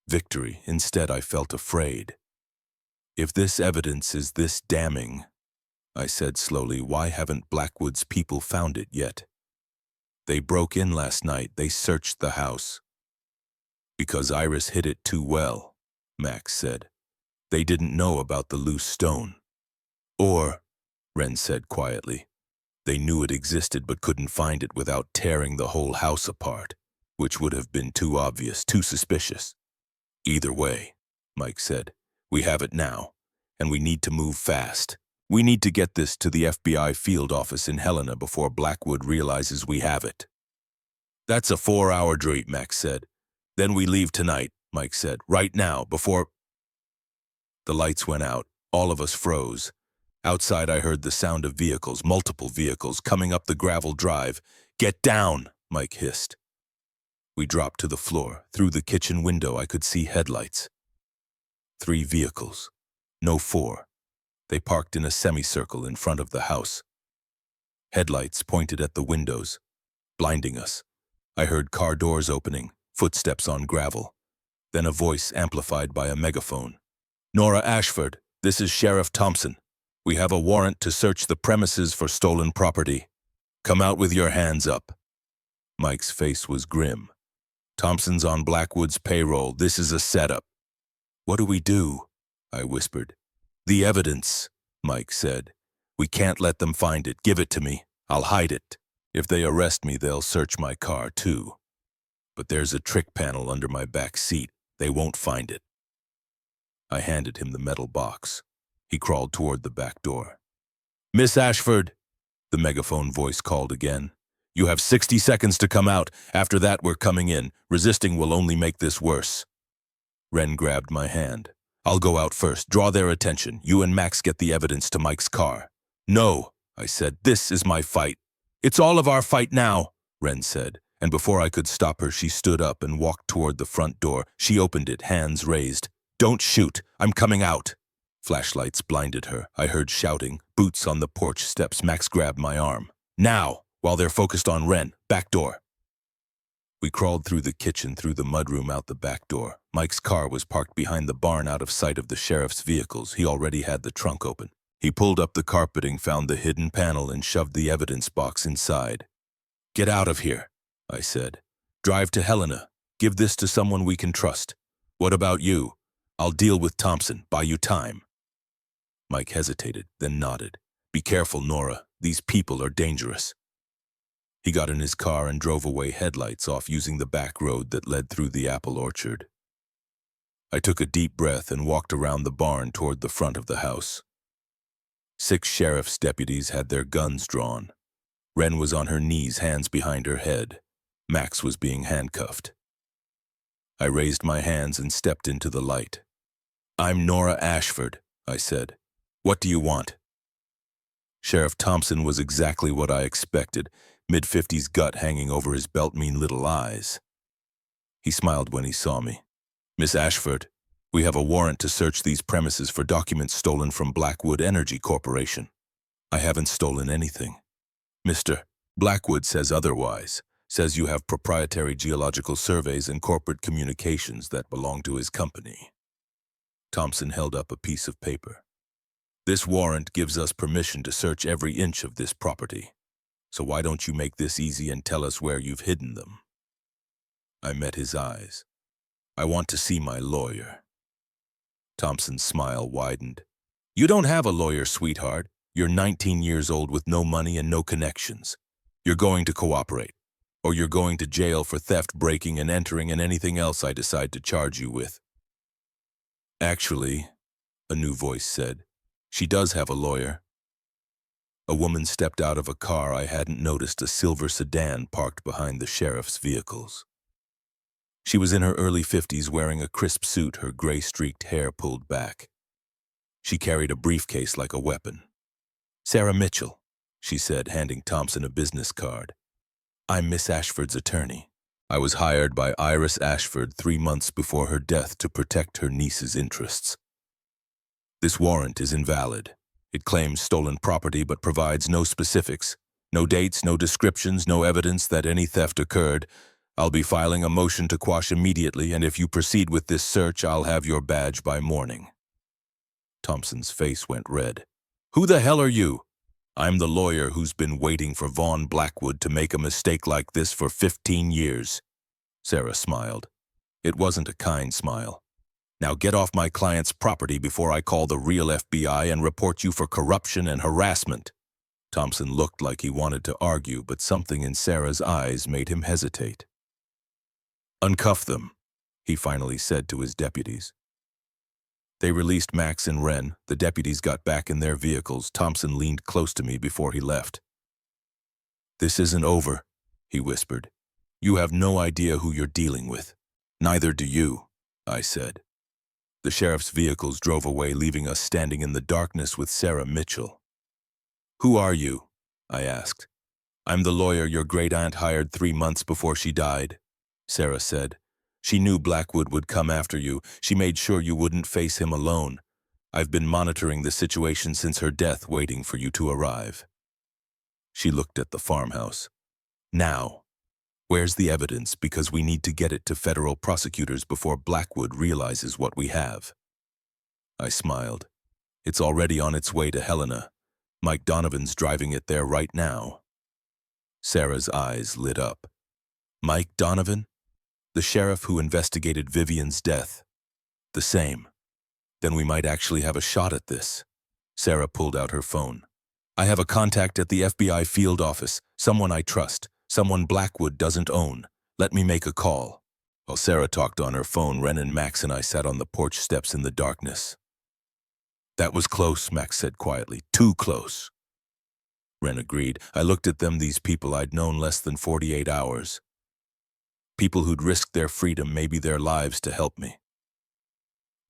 victory. Instead, I felt afraid. If this evidence is this damning, I said slowly, why haven't Blackwood's people found it yet? They broke in last night. They searched the house. Because Iris hid it too well, Max said. They didn't know about the loose stone. Or, Ren said quietly, they knew it existed but couldn't find it without tearing the whole house apart, which would have been too obvious, too suspicious. Either way, Mike said, we have it now, and we need to move fast. We need to get this to the FBI field office in Helena before Blackwood realizes we have it. That's a 4-hour drive, Max said. Then we leave tonight, Mike said, right now, before... The lights went out. All of us froze. Outside, I heard the sound of vehicles, multiple vehicles, coming up the gravel drive. "Get down!" Mike hissed. We dropped to the floor. Through the kitchen window, I could see headlights. 3 vehicles. No 4. They parked in a semicircle in front of the house. Headlights pointed at the windows, blinding us. I heard car doors opening, footsteps on gravel. Then a voice amplified by a megaphone. "Nora Ashford, this is Sheriff Thompson. We have a warrant to search the premises for stolen property. Come out with your hands up." Mike's face was grim. "Thompson's on Blackwood's payroll. This is a setup." "What do we do?" I whispered. "The evidence," Mike said. "We can't let them find it. Give it to me. I'll hide it. If they arrest me, they'll search my car, too. But there's a trick panel under my back seat. They won't find it." I handed him the metal box. He crawled toward the back door. "Miss Ashford," the megaphone voice called again. "You have 60 seconds to come out. After that, we're coming in. Resisting will only make this worse." Wren grabbed my hand. "I'll go out first. Draw their attention. You and Max get the evidence to Mike's car." "No," I said. "This is my fight." "It's all of our fight now," Wren said. And before I could stop her, she stood up and walked toward the front door. She opened it, hands raised. "Don't shoot. I'm coming out." Flashlights blinded her. I heard shouting, boots on the porch steps. Max grabbed my arm. "Now, while they're focused on Wren. Back door." We crawled through the kitchen, through the mudroom, out the back door. Mike's car was parked behind the barn, out of sight of the sheriff's vehicles. He already had the trunk open. He pulled up the carpeting, found the hidden panel, and shoved the evidence box inside. "Get out of here," I said. "Drive to Helena. Give this to someone we can trust. What about you? I'll deal with Thompson. Buy you time." Mike hesitated, then nodded. "Be careful, Nora. These people are dangerous." He got in his car and drove away, headlights off, using the back road that led through the apple orchard. I took a deep breath and walked around the barn toward the front of the house. 6 sheriff's deputies had their guns drawn. Wren was on her knees, hands behind her head. Max was being handcuffed. I raised my hands and stepped into the light. "I'm Nora Ashford," I said. "What do you want?" Sheriff Thompson was exactly what I expected, mid-50s, gut hanging over his belt, mean little eyes. He smiled when he saw me. "Miss Ashford, we have a warrant to search these premises for documents stolen from Blackwood Energy Corporation." "I haven't stolen anything." "Mr. Blackwood says otherwise. Says you have proprietary geological surveys and corporate communications that belong to his company." Thompson held up a piece of paper. "This warrant gives us permission to search every inch of this property. So why don't you make this easy and tell us where you've hidden them?" I met his eyes. "I want to see my lawyer." Thompson's smile widened. "You don't have a lawyer, sweetheart. You're 19 years old with no money and no connections. You're going to cooperate, or you're going to jail for theft, breaking and entering, and anything else I decide to charge you with." "Actually," a new voice said, "she does have a lawyer." A woman stepped out of a car I hadn't noticed, a silver sedan parked behind the sheriff's vehicles. She was in her early 50s, wearing a crisp suit, her gray-streaked hair pulled back. She carried a briefcase like a weapon. "Sarah Mitchell," she said, handing Thompson a business card. "I'm Miss Ashford's attorney. I was hired by Iris Ashford 3 months before her death to protect her niece's interests. This warrant is invalid. It claims stolen property but provides no specifics, no dates, no descriptions, no evidence that any theft occurred. I'll be filing a motion to quash immediately, and if you proceed with this search, I'll have your badge by morning." Thompson's face went red. "Who the hell are you?" "I'm the lawyer who's been waiting for Vaughn Blackwood to make a mistake like this for 15 years. Sarah smiled. It wasn't a kind smile. "Now get off my client's property before I call the real FBI and report you for corruption and harassment." Thompson looked like he wanted to argue, but something in Sarah's eyes made him hesitate. "Uncuff them," he finally said to his deputies. They released Max and Wren. The deputies got back in their vehicles. Thompson leaned close to me before he left. "This isn't over," he whispered. "You have no idea who you're dealing with." "Neither do you," I said. The sheriff's vehicles drove away, leaving us standing in the darkness with Sarah Mitchell. "Who are you?" I asked. "I'm the lawyer your great-aunt hired 3 months before she died," Sarah said. "She knew Blackwood would come after you. She made sure you wouldn't face him alone. I've been monitoring the situation since her death, waiting for you to arrive." She looked at the farmhouse. "Now, where's the evidence? Because we need to get it to federal prosecutors before Blackwood realizes what we have." I smiled. "It's already on its way to Helena. Mike Donovan's driving it there right now." Sarah's eyes lit up. "Mike Donovan? The sheriff who investigated Vivian's death?" "The same. Then we might actually have a shot at this." Sarah pulled out her phone. "I have a contact at the FBI field office, someone I trust, someone Blackwood doesn't own. Let me make a call." While Sarah talked on her phone, Ren and Max and I sat on the porch steps in the darkness. "That was close," Max said quietly. "Too close." Ren agreed. I looked at them, these people I'd known less than 48 hours. People who'd risked their freedom, maybe their lives, to help me.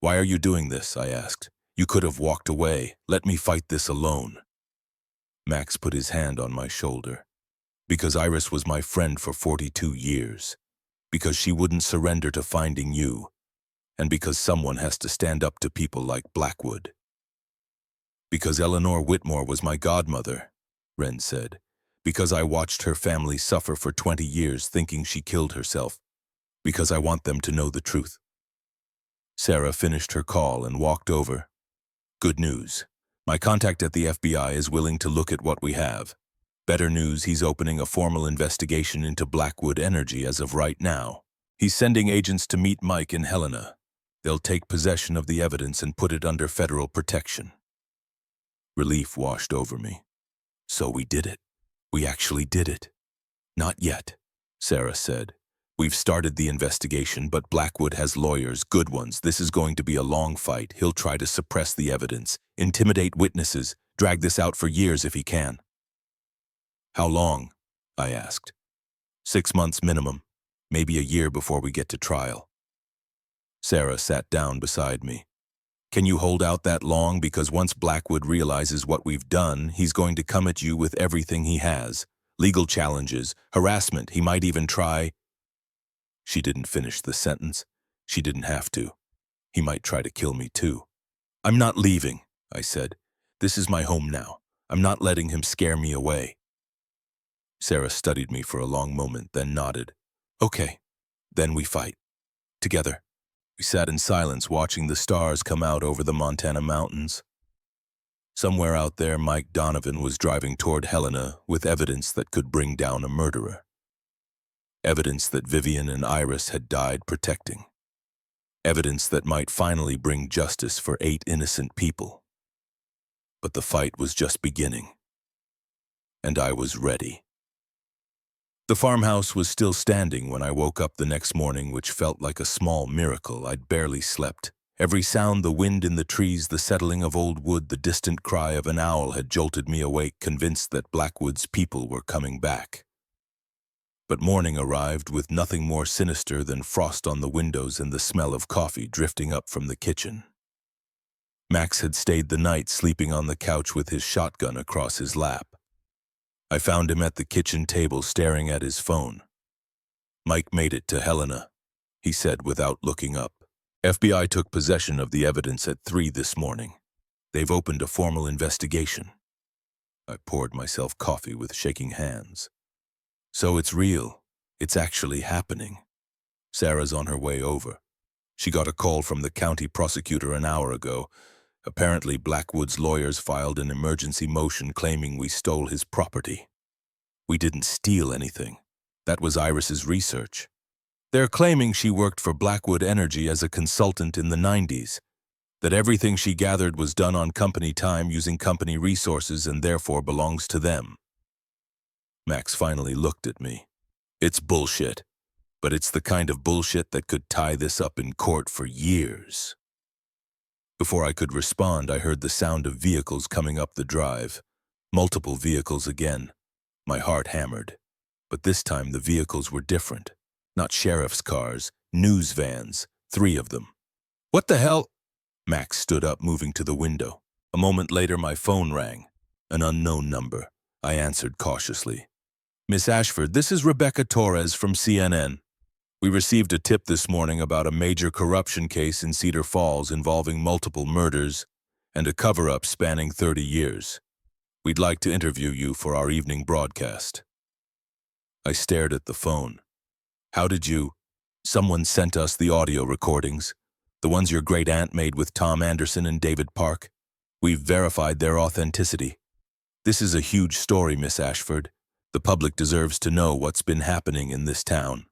"Why are you doing this?" I asked. "You could have walked away. Let me fight this alone." Max put his hand on my shoulder. "Because Iris was my friend for 42 years. Because she wouldn't surrender to finding you. And because someone has to stand up to people like Blackwood." "Because Eleanor Whitmore was my godmother," Ren said. "Because I watched her family suffer for 20 years thinking she killed herself. Because I want them to know the truth." Sarah finished her call and walked over. "Good news. My contact at the FBI is willing to look at what we have. Better news, he's opening a formal investigation into Blackwood Energy as of right now. He's sending agents to meet Mike in Helena. They'll take possession of the evidence and put it under federal protection." Relief washed over me. "So we did it. We actually did it." "Not yet," Sarah said. "We've started the investigation, but Blackwood has lawyers, good ones. This is going to be a long fight. He'll try to suppress the evidence, intimidate witnesses, drag this out for years if he can." "How long?" I asked. 6 months minimum, maybe a year before we get to trial." Sarah sat down beside me. "Can you hold out that long? Because once Blackwood realizes what we've done, he's going to come at you with everything he has. Legal challenges, harassment, he might even try—" She didn't finish the sentence. She didn't have to. "He might try to kill me too." "I'm not leaving," I said. "This is my home now. I'm not letting him scare me away." Sarah studied me for a long moment, then nodded. "Okay, then we fight. Together." We sat in silence, watching the stars come out over the Montana mountains. Somewhere out there, Mike Donovan was driving toward Helena with evidence that could bring down a murderer. Evidence that Vivian and Iris had died protecting. Evidence that might finally bring justice for 8 innocent people. But the fight was just beginning. And I was ready. The farmhouse was still standing when I woke up the next morning, which felt like a small miracle. I'd barely slept. Every sound, the wind in the trees, the settling of old wood, the distant cry of an owl had jolted me awake, convinced that Blackwood's people were coming back. But morning arrived with nothing more sinister than frost on the windows and the smell of coffee drifting up from the kitchen. Max had stayed the night, sleeping on the couch with his shotgun across his lap. I found him at the kitchen table staring at his phone. "Mike made it to Helena," he said without looking up. "FBI took possession of the evidence at 3 this morning. They've opened a formal investigation." I poured myself coffee with shaking hands. "So it's real. It's actually happening." Sarah's on her way over. She got a call from the county prosecutor an hour ago. Apparently, Blackwood's lawyers filed an emergency motion claiming we stole his property. We didn't steal anything. That was Iris's research. They're claiming she worked for Blackwood Energy as a consultant in the 90s, that everything she gathered was done on company time using company resources and therefore belongs to them. Max finally looked at me. "It's bullshit, but it's the kind of bullshit that could tie this up in court for years." Before I could respond, I heard the sound of vehicles coming up the drive. Multiple vehicles again. My heart hammered. But this time the vehicles were different. Not sheriff's cars, news vans, 3 of them. "What the hell?" Max stood up, moving to the window. A moment later, my phone rang. An unknown number. I answered cautiously. Miss Ashford, this is Rebecca Torres from CNN. We received a tip this morning about a major corruption case in Cedar Falls involving multiple murders and a cover-up spanning 30 years. We'd like to interview you for our evening broadcast. I stared at the phone. How did you? Someone sent us the audio recordings, the ones your great-aunt made with Tom Anderson and David Park. We've verified their authenticity. This is a huge story, Miss Ashford. The public deserves to know what's been happening in this town.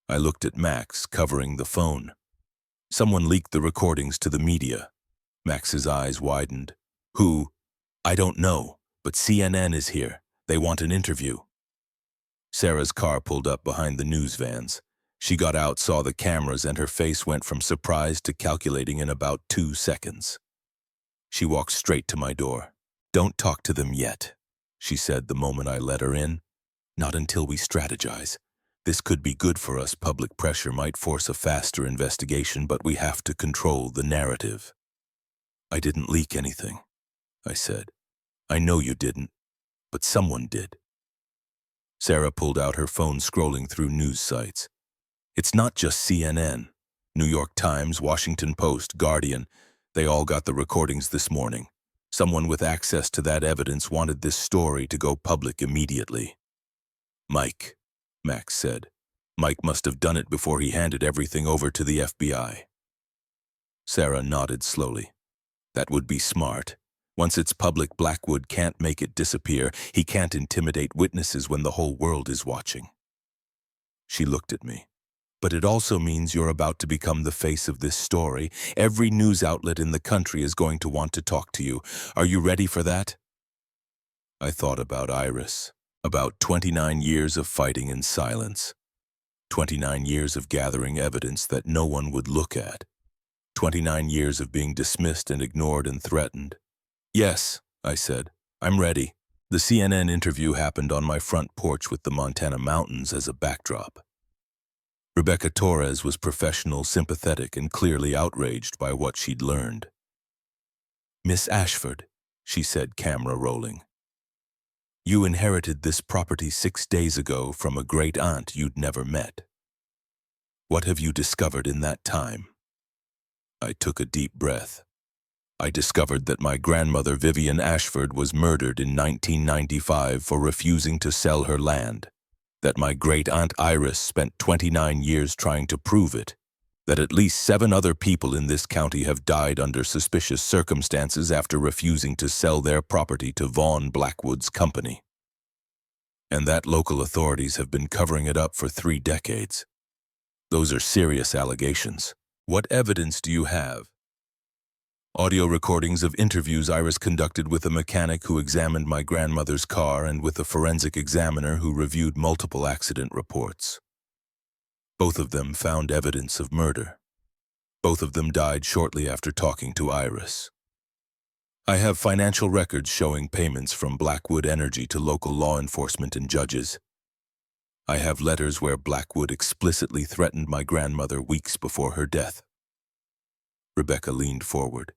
I looked at Max, covering the phone. Someone leaked the recordings to the media. Max's eyes widened. Who? I don't know, but CNN is here. They want an interview. Sarah's car pulled up behind the news vans. She got out, saw the cameras, and her face went from surprise to calculating in about 2 seconds. She walked straight to my door. Don't talk to them yet, she said the moment I let her in. Not until we strategize. This could be good for us. Public pressure might force a faster investigation, but we have to control the narrative. I didn't leak anything, I said. I know you didn't, but someone did. Sarah pulled out her phone, scrolling through news sites. It's not just CNN. New York Times, Washington Post, Guardian, they all got the recordings this morning. Someone with access to that evidence wanted this story to go public immediately. Mike, Max said. Mike must have done it before he handed everything over to the FBI. Sarah nodded slowly. That would be smart. Once it's public, Blackwood can't make it disappear. He can't intimidate witnesses when the whole world is watching. She looked at me. But it also means you're about to become the face of this story. Every news outlet in the country is going to want to talk to you. Are you ready for that? I thought about Iris, about 29 years of fighting in silence, 29 years of gathering evidence that no one would look at, 29 years of being dismissed and ignored and threatened. Yes, I said, I'm ready. The CNN interview happened on my front porch with the Montana mountains as a backdrop. Rebecca Torres was professional, sympathetic, and clearly outraged by what she'd learned. Miss Ashford, she said, camera rolling. You inherited this property 6 days ago from a great-aunt you'd never met. What have you discovered in that time? I took a deep breath. I discovered that my grandmother Vivian Ashford was murdered in 1995 for refusing to sell her land, that my great-aunt Iris spent 29 years trying to prove it, that at least 7 other people in this county have died under suspicious circumstances after refusing to sell their property to Vaughn Blackwood's company, and that local authorities have been covering it up for 3 decades. Those are serious allegations. What evidence do you have? Audio recordings of interviews Iris conducted with a mechanic who examined my grandmother's car and with a forensic examiner who reviewed multiple accident reports. Both of them found evidence of murder. Both of them died shortly after talking to Iris. I have financial records showing payments from Blackwood Energy to local law enforcement and judges. I have letters where Blackwood explicitly threatened my grandmother weeks before her death. Rebecca leaned forward.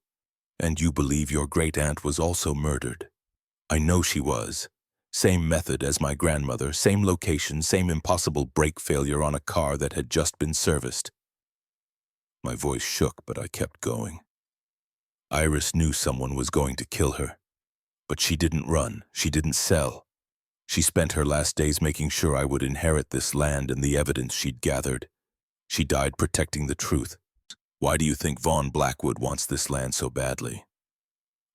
And you believe your great-aunt was also murdered? I know she was. Same method as my grandmother, same location, same impossible brake failure on a car that had just been serviced. My voice shook, but I kept going. Iris knew someone was going to kill her. But she didn't run, she didn't sell. She spent her last days making sure I would inherit this land and the evidence she'd gathered. She died protecting the truth. Why do you think Vaughn Blackwood wants this land so badly?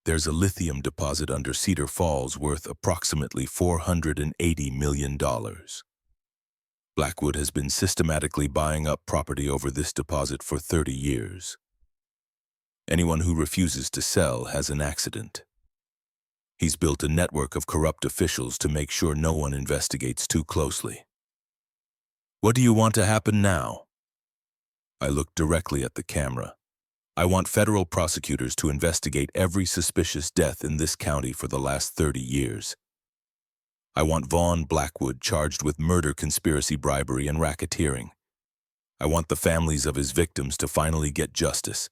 There's a lithium deposit under Cedar Falls worth approximately $480 million. Blackwood has been systematically buying up property over this deposit for 30 years. Anyone who refuses to sell has an accident. He's built a network of corrupt officials to make sure no one investigates too closely. What do you want to happen now? I looked directly at the camera. I want federal prosecutors to investigate every suspicious death in this county for the last 30 years. I want Vaughn Blackwood charged with murder, conspiracy, bribery, and racketeering. I want the families of his victims to finally get justice,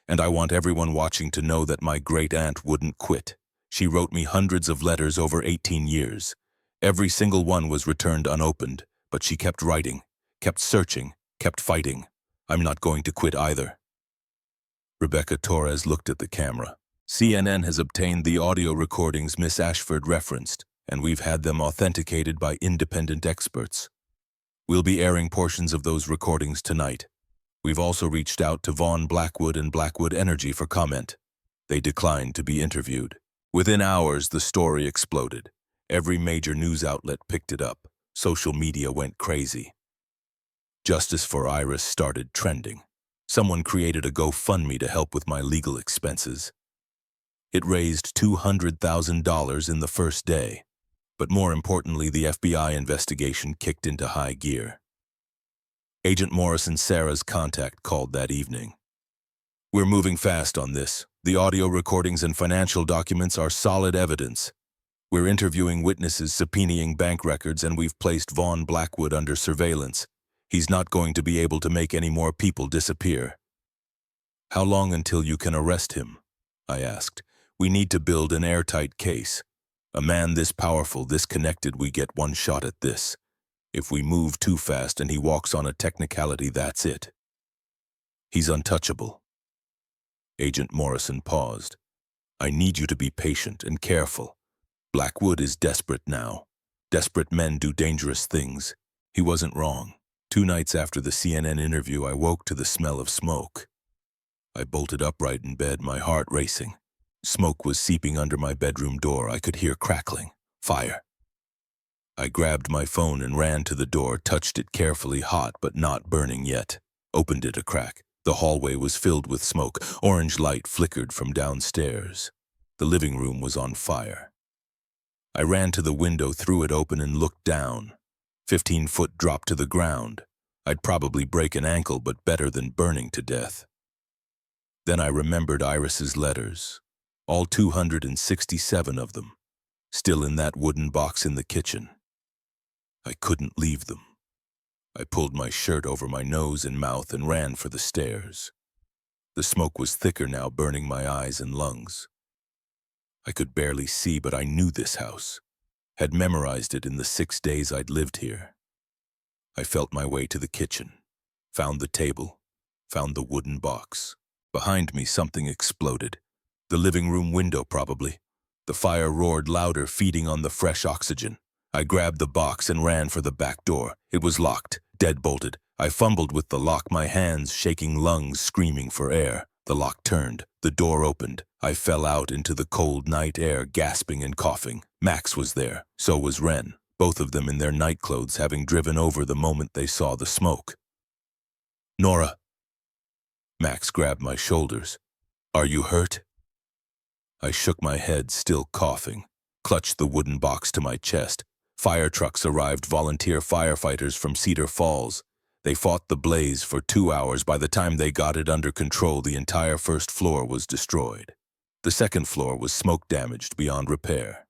And I want everyone watching to know that my great-aunt wouldn't quit. She wrote me hundreds of letters over 18 years. Every single one was returned unopened, but she kept writing, kept searching, kept fighting. I'm not going to quit either. Rebecca Torres looked at the camera. CNN has obtained the audio recordings Miss Ashford referenced, and we've had them authenticated by independent experts. We'll be airing portions of those recordings tonight. We've also reached out to Vaughn Blackwood and Blackwood Energy for comment. They declined to be interviewed. Within hours, the story exploded. Every major news outlet picked it up. Social media went crazy. Justice for Iris started trending. Someone created a GoFundMe to help with my legal expenses. It raised $200,000 in the first day. But more importantly, the FBI investigation kicked into high gear. Agent Morris and Sarah's contact called that evening. We're moving fast on this. The audio recordings and financial documents are solid evidence. We're interviewing witnesses, subpoenaing bank records, and we've placed Vaughn Blackwood under surveillance. He's not going to be able to make any more people disappear. How long until you can arrest him? I asked. We need to build an airtight case. A man this powerful, this connected, we get one shot at this. If we move too fast and he walks on a technicality, that's it. He's untouchable. Agent Morrison paused. I need you to be patient and careful. Blackwood is desperate now. Desperate men do dangerous things. He wasn't wrong. 2 nights after the CNN interview, I woke to the smell of smoke. I bolted upright in bed, my heart racing. Smoke was seeping under my bedroom door. I could hear crackling. Fire. I grabbed my phone and ran to the door, touched it carefully, hot but not burning yet. Opened it a crack. The hallway was filled with smoke. Orange light flickered from downstairs. The living room was on fire. I ran to the window, threw it open, and looked down. 15-foot drop to the ground. I'd probably break an ankle, but better than burning to death. Then I remembered Iris's letters. All 267 of them. Still in that wooden box in the kitchen. I couldn't leave them. I pulled my shirt over my nose and mouth and ran for the stairs. The smoke was thicker now, burning my eyes and lungs. I could barely see, but I knew this house. Had memorized it in the 6 days I'd lived here. I felt my way to the kitchen. Found the table. Found the wooden box. Behind me, something exploded. The living room window, probably. The fire roared louder, feeding on the fresh oxygen. I grabbed the box and ran for the back door. It was locked, dead-bolted. I fumbled with the lock, my hands shaking, lungs screaming for air. The lock turned. The door opened. I fell out into the cold night air, gasping and coughing. Max was there. So was Ren. Both of them in their nightclothes, having driven over the moment they saw the smoke. Nora. Max grabbed my shoulders. Are you hurt? I shook my head, still coughing. Clutched the wooden box to my chest. Fire trucks arrived, volunteer firefighters from Cedar Falls. They fought the blaze for 2 hours. By the time they got it under control, the entire first floor was destroyed. The second floor was smoke-damaged beyond repair.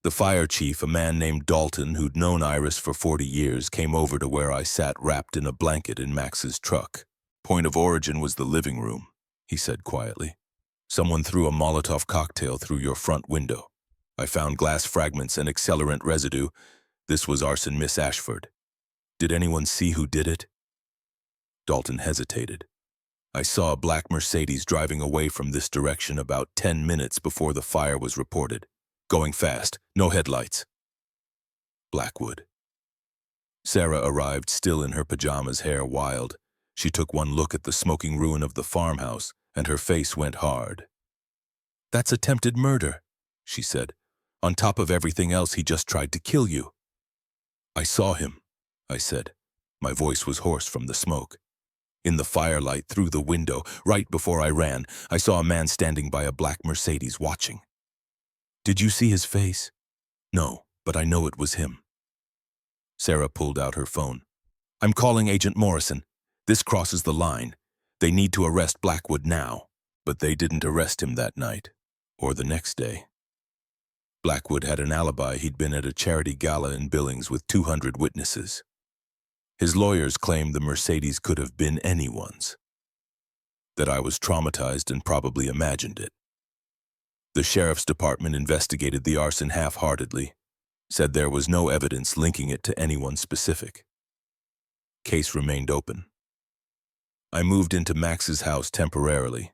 The fire chief, a man named Dalton, who'd known Iris for 40 years, came over to where I sat wrapped in a blanket in Max's truck. Point of origin was the living room, he said quietly. Someone threw a Molotov cocktail through your front window. I found glass fragments and accelerant residue. This was arson, Miss Ashford. Did anyone see who did it? Dalton hesitated. I saw a black Mercedes driving away from this direction about 10 minutes before the fire was reported. Going fast, no headlights. Blackwood. Sarah arrived, still in her pajamas, hair wild. She took one look at the smoking ruin of the farmhouse, and her face went hard. That's attempted murder, she said. On top of everything else, he just tried to kill you. I saw him, I said. My voice was hoarse from the smoke. In the firelight through the window, right before I ran, I saw a man standing by a black Mercedes watching. Did you see his face? No, but I know it was him. Sarah pulled out her phone. I'm calling Agent Morrison. This crosses the line. They need to arrest Blackwood now. But they didn't arrest him that night, or the next day. Blackwood had an alibi. He'd been at a charity gala in Billings with 200 witnesses. His lawyers claimed the Mercedes could have been anyone's. that I was traumatized and probably imagined it. The sheriff's department investigated the arson half-heartedly, said there was no evidence linking it to anyone specific. Case remained open. I moved into Max's house temporarily.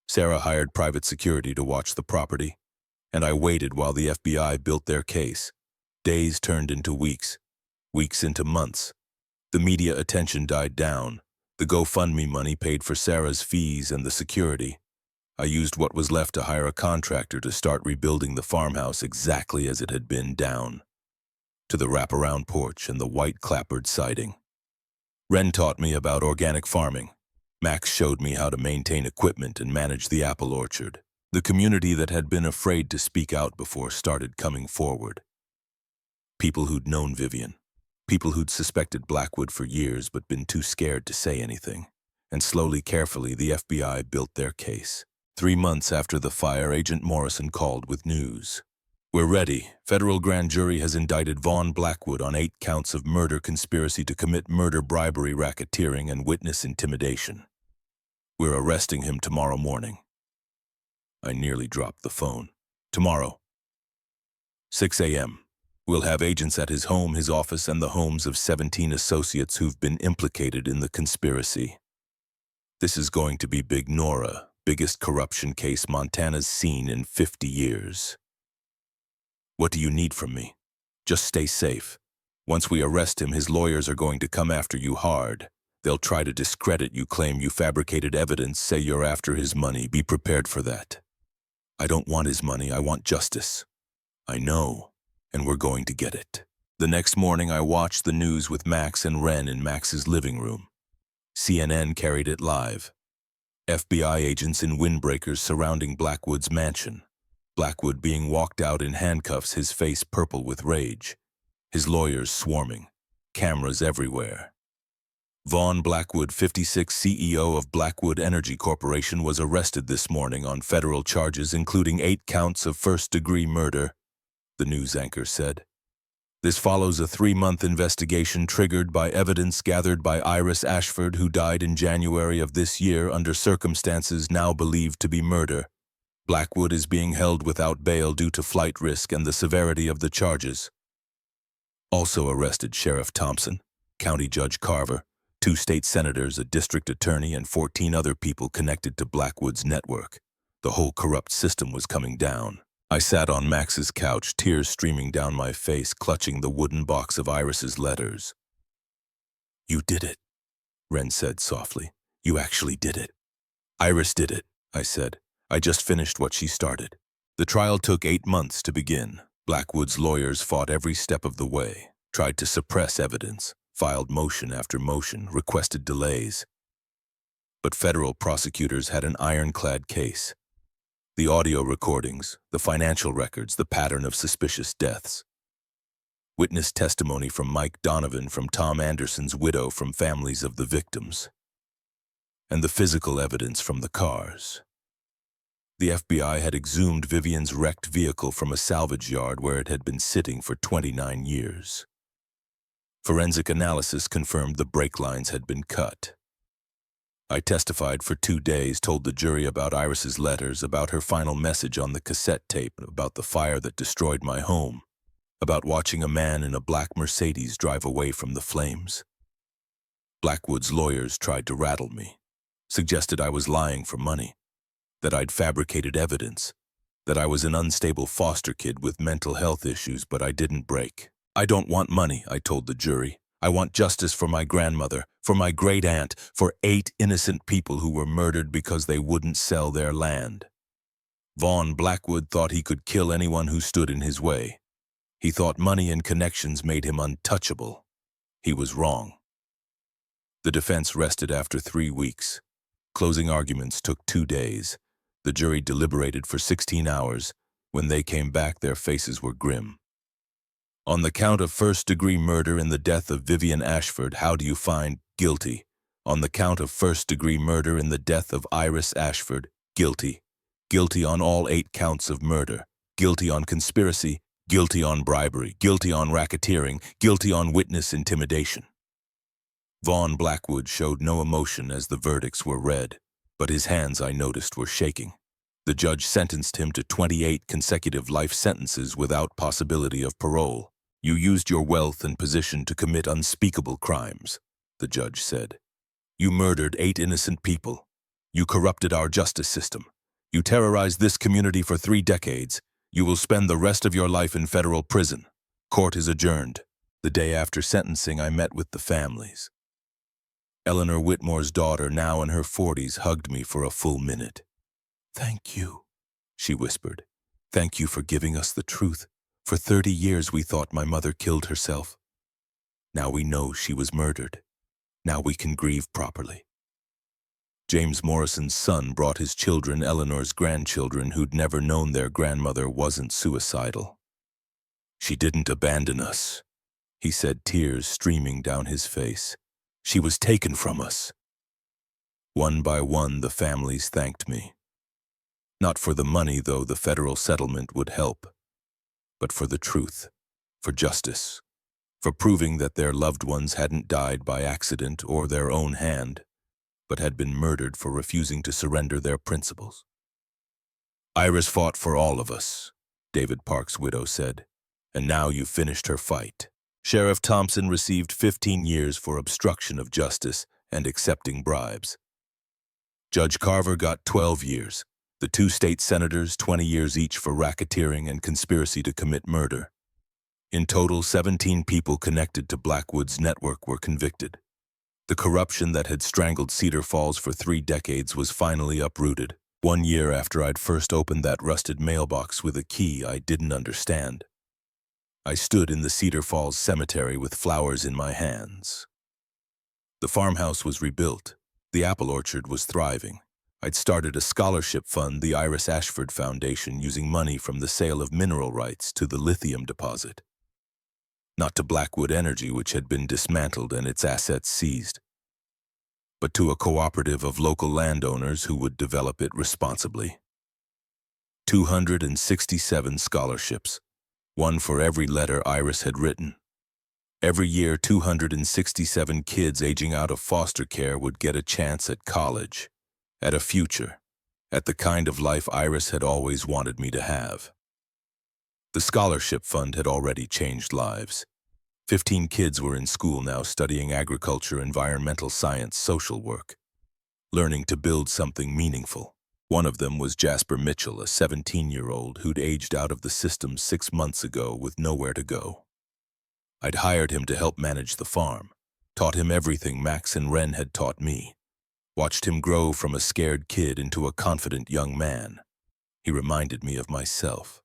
Sarah hired private security to watch the property, and I waited while the FBI built their case. Days turned into weeks, weeks into months. The media attention died down. The GoFundMe money paid for Sarah's fees and the security. I used what was left to hire a contractor to start rebuilding the farmhouse exactly as it had been, down to the wraparound porch and the white clapboard siding. Ren taught me about organic farming. Max showed me how to maintain equipment and manage the apple orchard. The community that had been afraid to speak out before started coming forward. People who'd known Vivian. People who'd suspected Blackwood for years but been too scared to say anything. And slowly, carefully, the FBI built their case. 3 months after the fire, Agent Morrison called with news. "We're ready. Federal grand jury has indicted Vaughn Blackwood on 8 counts of murder, conspiracy to commit murder, bribery, racketeering, and witness intimidation. We're arresting him tomorrow morning." I nearly dropped the phone. "Tomorrow, 6 a.m. We'll have agents at his home, his office, and the homes of 17 associates who've been implicated in the conspiracy. This is going to be Big Nora, biggest corruption case Montana's seen in 50 years. What do you need from me? Just stay safe. Once we arrest him, his lawyers are going to come after you hard. They'll try to discredit you, claim you fabricated evidence, say you're after his money. Be prepared for that. I don't want his money, I want justice. I know, and we're going to get it." The next morning, I watched the news with Max and Ren in Max's living room. CNN carried it live. FBI agents in windbreakers surrounding Blackwood's mansion. Blackwood being walked out in handcuffs, his face purple with rage. His lawyers swarming. Cameras everywhere. Vaughn Blackwood, 56, CEO of Blackwood Energy Corporation, was arrested this morning on federal charges including 8 counts of first-degree murder, the news anchor said. This follows a 3-month investigation triggered by evidence gathered by Iris Ashford, who died in January of this year under circumstances now believed to be murder. Blackwood is being held without bail due to flight risk and the severity of the charges. Also arrested Sheriff Thompson, County Judge Carver, 2 state senators, a district attorney, and 14 other people connected to Blackwood's network. The whole corrupt system was coming down. I sat on Max's couch, tears streaming down my face, clutching the wooden box of Iris's letters. "You did it," Ren said softly. "You actually did it." "Iris did it," I said. "I just finished what she started." The trial took 8 months to begin. Blackwood's lawyers fought every step of the way, tried to suppress evidence, filed motion after motion, requested delays. But federal prosecutors had an ironclad case. The audio recordings, the financial records, the pattern of suspicious deaths. Witness testimony from Mike Donovan, from Tom Anderson's widow, from families of the victims. And the physical evidence from the cars. The FBI had exhumed Vivian's wrecked vehicle from a salvage yard where it had been sitting for 29 years. Forensic analysis confirmed the brake lines had been cut. I testified for 2 days, told the jury about Iris's letters, about her final message on the cassette tape, about the fire that destroyed my home, about watching a man in a black Mercedes drive away from the flames. Blackwood's lawyers tried to rattle me, suggested I was lying for money, that I'd fabricated evidence, that I was an unstable foster kid with mental health issues, but I didn't break. "I don't want money," I told the jury. "I want justice for my grandmother, for my great-aunt, for 8 innocent people who were murdered because they wouldn't sell their land." Vaughn Blackwood thought he could kill anyone who stood in his way. He thought money and connections made him untouchable. He was wrong. The defense rested after 3 weeks. Closing arguments took 2 days. The jury deliberated for 16 hours. When they came back, their faces were grim. "On the count of first-degree murder in the death of Vivian Ashford, how do you find guilty? On the count of first-degree murder in the death of Iris Ashford, guilty. Guilty on all 8 counts of murder. Guilty on conspiracy, guilty on bribery, guilty on racketeering, guilty on witness intimidation." Vaughn Blackwood showed no emotion as the verdicts were read, but his hands, I noticed, were shaking. The judge sentenced him to 28 consecutive life sentences without possibility of parole. You used your wealth and position to commit unspeakable crimes, the judge said. You murdered 8 innocent people. You corrupted our justice system. You terrorized this community for 3 decades. You will spend the rest of your life in federal prison. Court is adjourned. The day after sentencing, I met with the families. Eleanor Whitmore's daughter, now in her 40s, hugged me for a full minute. "Thank you," she whispered. "Thank you for giving us the truth. For 30 years we thought my mother killed herself. Now we know she was murdered. Now we can grieve properly." James Morrison's son brought his children. Eleanor's grandchildren, who'd never known their grandmother wasn't suicidal. "She didn't abandon us," he said, tears streaming down his face. "She was taken from us." One by one, the families thanked me. Not for the money, though the federal settlement would help, but for the truth, for justice, for proving that their loved ones hadn't died by accident or their own hand, but had been murdered for refusing to surrender their principles. "Iris fought for all of us," David Park's widow said, "and now you've finished her fight." Sheriff Thompson received 15 years for obstruction of justice and accepting bribes. Judge Carver got 12 years. The 2 state senators, 20 years each for racketeering and conspiracy to commit murder. In total, 17 people connected to Blackwood's network were convicted. The corruption that had strangled Cedar Falls for 3 decades was finally uprooted, 1 year after I'd first opened that rusted mailbox with a key I didn't understand. I stood in the Cedar Falls cemetery with flowers in my hands. The farmhouse was rebuilt. The apple orchard was thriving. I'd started a scholarship fund, the Iris Ashford Foundation, using money from the sale of mineral rights to the lithium deposit. Not to Blackwood Energy, which had been dismantled and its assets seized, but to a cooperative of local landowners who would develop it responsibly. 267 scholarships, one for every letter Iris had written. Every year, 267 kids aging out of foster care would get a chance at college, at a future, at the kind of life Iris had always wanted me to have. The scholarship fund had already changed lives. 15 kids were in school now, studying agriculture, environmental science, social work, learning to build something meaningful. One of them was Jasper Mitchell, a 17-year-old who'd aged out of the system 6 months ago with nowhere to go. I'd hired him to help manage the farm, taught him everything Max and Wren had taught me, watched him grow from a scared kid into a confident young man. He reminded me of myself.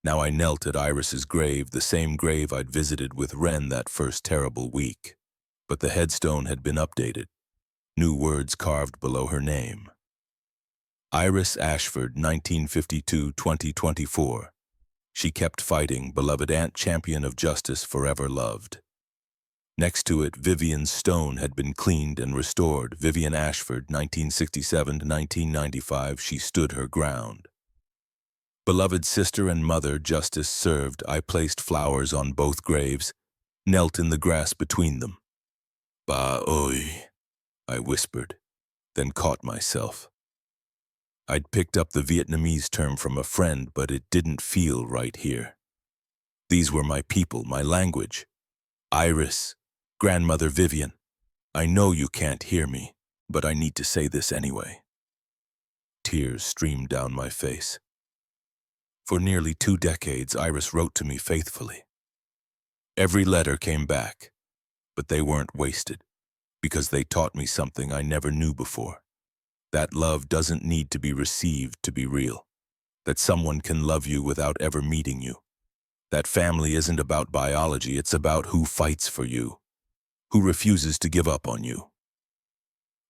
Now I knelt at Iris's grave, the same grave I'd visited with Wren that first terrible week. But the headstone had been updated, new words carved below her name. Iris Ashford, 1952-2024. She kept fighting, beloved aunt, champion of justice, forever loved. Next to it, Vivian Stone had been cleaned and restored. Vivian Ashford, 1967-1995, she stood her ground. Beloved sister and mother, justice served. I placed flowers on both graves, knelt in the grass between them. "Ba oi," I whispered, then caught myself. I'd picked up the Vietnamese term from a friend, but it didn't feel right here. These were my people, my language. Iris, grandmother Vivian, I know you can't hear me, but I need to say this anyway. Tears streamed down my face. For nearly 2 decades, Iris wrote to me faithfully. Every letter came back, but they weren't wasted, because they taught me something I never knew before. That love doesn't need to be received to be real. That someone can love you without ever meeting you. That family isn't about biology, it's about who fights for you, who refuses to give up on you.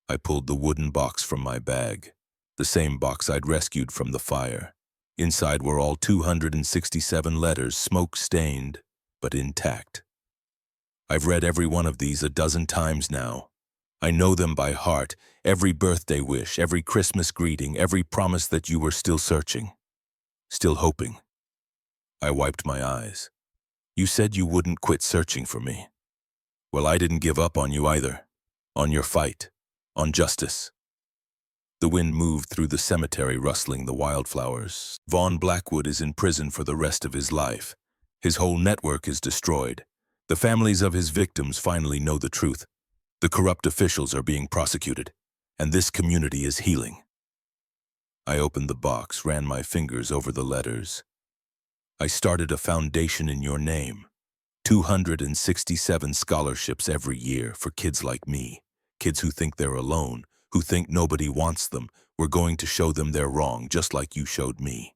I pulled the wooden box from my bag, the same box I'd rescued from the fire. Inside were all 267 letters, smoke-stained, but intact. I've read every one of these a dozen times now. I know them by heart, every birthday wish, every Christmas greeting, every promise that you were still searching, still hoping. I wiped my eyes. You said you wouldn't quit searching for me. Well, I didn't give up on you either, on your fight, on justice. The wind moved through the cemetery, rustling the wildflowers. Vaughn Blackwood is in prison for the rest of his life. His whole network is destroyed. The families of his victims finally know the truth. The corrupt officials are being prosecuted, and this community is healing. I opened the box, ran my fingers over the letters. I started a foundation in your name. 267 scholarships every year for kids like me. Kids who think they're alone, who think nobody wants them. We're going to show them they're wrong, just like you showed me.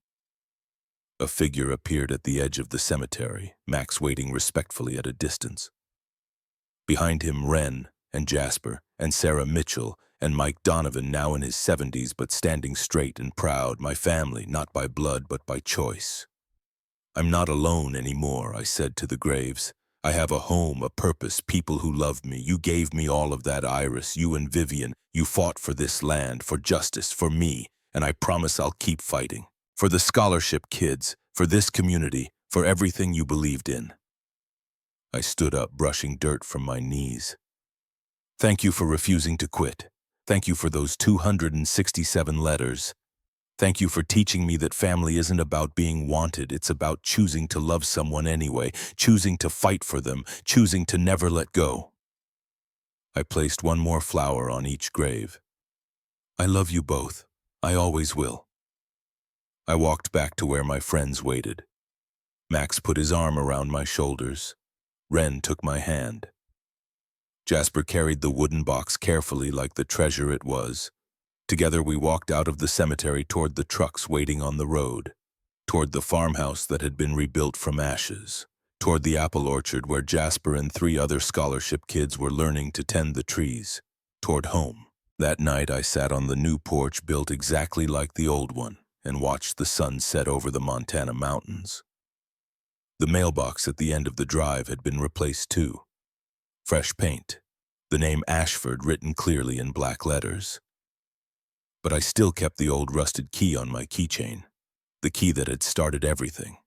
A figure appeared at the edge of the cemetery, Max waiting respectfully at a distance. Behind him, Wren and Jasper and Sarah Mitchell and Mike Donovan, now in his 70s but standing straight and proud, my family, not by blood but by choice. I'm not alone anymore, I said to the graves. I have a home, a purpose, people who love me. You gave me all of that, Iris, you and Vivian. You fought for this land, for justice, for me, and I promise I'll keep fighting. For the scholarship kids, for this community, for everything you believed in. I stood up, brushing dirt from my knees. Thank you for refusing to quit. Thank you for those 267 letters. Thank you for teaching me that family isn't about being wanted, it's about choosing to love someone anyway, choosing to fight for them, choosing to never let go. I placed one more flower on each grave. I love you both. I always will. I walked back to where my friends waited. Max put his arm around my shoulders. Wren took my hand. Jasper carried the wooden box carefully like the treasure it was. Together we walked out of the cemetery toward the trucks waiting on the road, toward the farmhouse that had been rebuilt from ashes, toward the apple orchard where Jasper and 3 other scholarship kids were learning to tend the trees, toward home. That night I sat on the new porch built exactly like the old one and watched the sun set over the Montana mountains. The mailbox at the end of the drive had been replaced too. Fresh paint, the name Ashford written clearly in black letters. But I still kept the old rusted key on my keychain, the key that had started everything.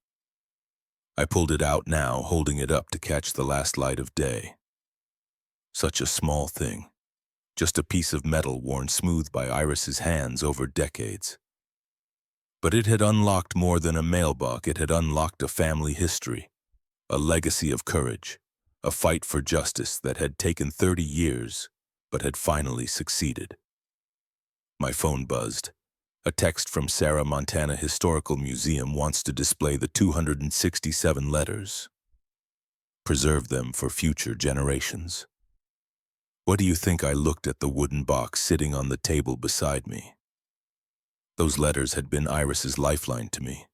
I pulled it out now, holding it up to catch the last light of day. Such a small thing, just a piece of metal worn smooth by Iris's hands over decades. But it had unlocked more than a mailbox. It had unlocked a family history, a legacy of courage, a fight for justice that had taken 30 years, but had finally succeeded. My phone buzzed. A text from Sarah. Montana Historical Museum wants to display the 267 letters. Preserve them for future generations. What do you think? I looked at the wooden box sitting on the table beside me. Those letters had been Iris's lifeline to me,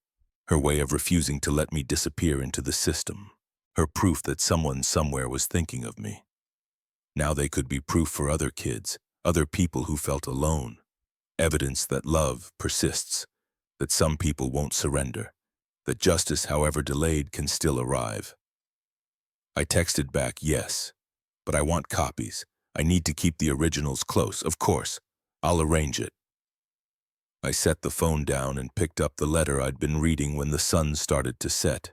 her way of refusing to let me disappear into the system, her proof that someone somewhere was thinking of me. Now they could be proof for other kids, other people who felt alone. Evidence that love persists, that some people won't surrender, that justice, however delayed, can still arrive. I texted back, yes, but I want copies. I need to keep the originals close. Of course, I'll arrange it. I set the phone down and picked up the letter I'd been reading when the sun started to set.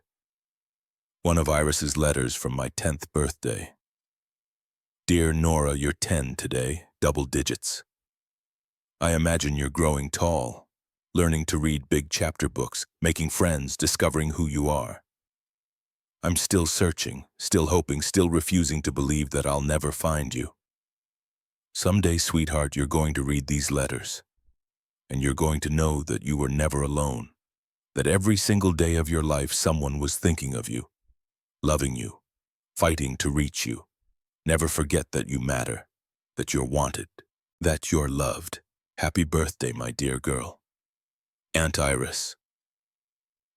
One of Iris's letters from my 10th birthday. Dear Nora, you're 10 today, double digits. I imagine you're growing tall, learning to read big chapter books, making friends, discovering who you are. I'm still searching, still hoping, still refusing to believe that I'll never find you. Someday, sweetheart, you're going to read these letters, and you're going to know that you were never alone, that every single day of your life someone was thinking of you, loving you, fighting to reach you. Never forget that you matter, that you're wanted, that you're loved. Happy birthday, my dear girl. Aunt Iris.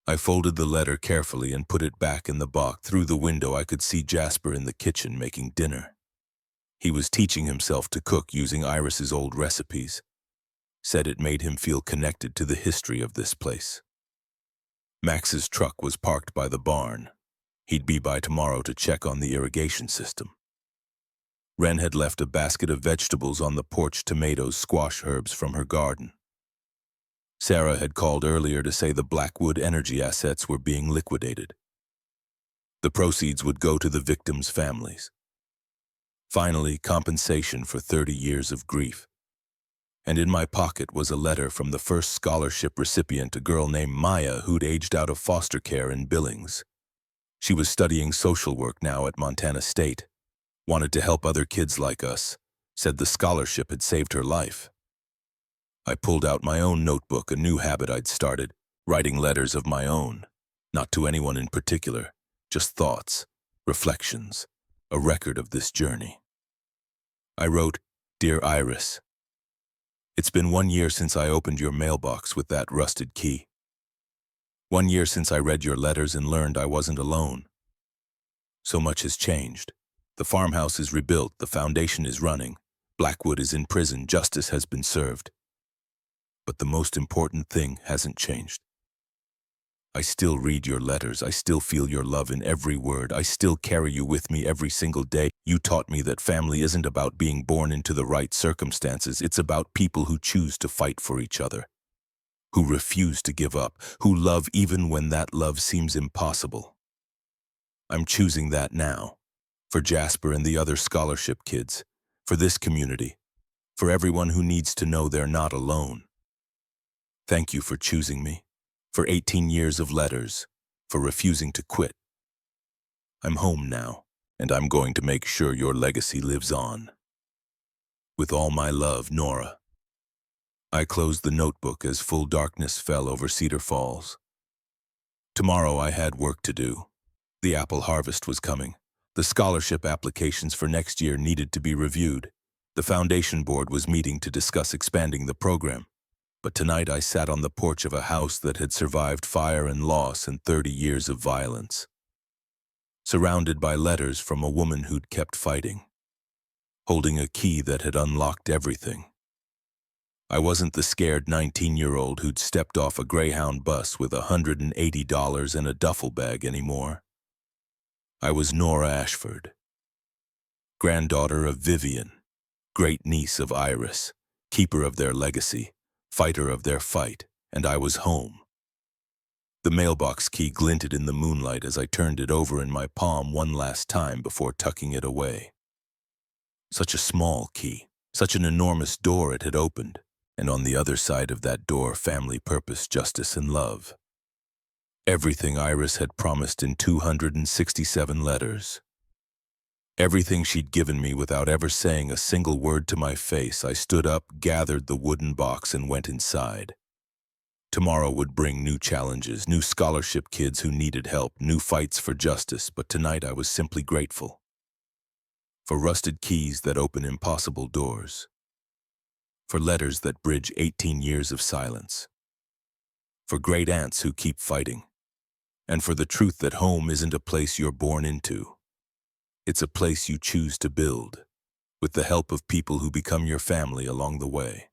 I folded the letter carefully and put it back in the box. Through the window I could see Jasper in the kitchen making dinner. He was teaching himself to cook using Iris's old recipes. Said it made him feel connected to the history of this place. Max's truck was parked by the barn. He'd be by tomorrow to check on the irrigation system. Wren had left a basket of vegetables on the porch, tomatoes, squash, herbs from her garden. Sarah had called earlier to say the Blackwood energy assets were being liquidated. The proceeds would go to the victims' families. Finally, compensation for 30 years of grief. And in my pocket was a letter from the first scholarship recipient, a girl named Maya who'd aged out of foster care in Billings. She was studying social work now at Montana State. Wanted to help other kids like us. Said the scholarship had saved her life. I pulled out my own notebook, a new habit I'd started, writing letters of my own. Not to anyone in particular, just thoughts, reflections, a record of this journey. I wrote, "Dear Iris, it's been 1 year since I opened your mailbox with that rusted key. 1 year since I read your letters and learned I wasn't alone. So much has changed. The farmhouse is rebuilt, the foundation is running, Blackwood is in prison, justice has been served. But the most important thing hasn't changed. I still read your letters, I still feel your love in every word, I still carry you with me every single day. You taught me that family isn't about being born into the right circumstances, it's about people who choose to fight for each other, who refuse to give up, who love even when that love seems impossible. I'm choosing that now, for Jasper and the other scholarship kids, for this community, for everyone who needs to know they're not alone. Thank you for choosing me, for 18 years of letters, for refusing to quit. I'm home now, and I'm going to make sure your legacy lives on. With all my love, Nora." I closed the notebook as full darkness fell over Cedar Falls. Tomorrow I had work to do. The apple harvest was coming. The scholarship applications for next year needed to be reviewed. The foundation board was meeting to discuss expanding the program. But tonight I sat on the porch of a house that had survived fire and loss and 30 years of violence, surrounded by letters from a woman who'd kept fighting, holding a key that had unlocked everything. I wasn't the scared 19-year-old who'd stepped off a Greyhound bus with $180 and a duffel bag anymore. I was Nora Ashford, granddaughter of Vivian, great niece of Iris, keeper of their legacy, fighter of their fight, and I was home. The mailbox key glinted in the moonlight as I turned it over in my palm one last time before tucking it away. Such a small key, such an enormous door it had opened, and on the other side of that door, family, purpose, justice, and love. Everything Iris had promised in 267 letters. Everything she'd given me without ever saying a single word to my face. I stood up, gathered the wooden box, and went inside. Tomorrow would bring new challenges, new scholarship kids who needed help, new fights for justice, but tonight I was simply grateful. For rusted keys that open impossible doors. For letters that bridge 18 years of silence. For great aunts who keep fighting. And for the truth that home isn't a place you're born into. It's a place you choose to build, with the help of people who become your family along the way.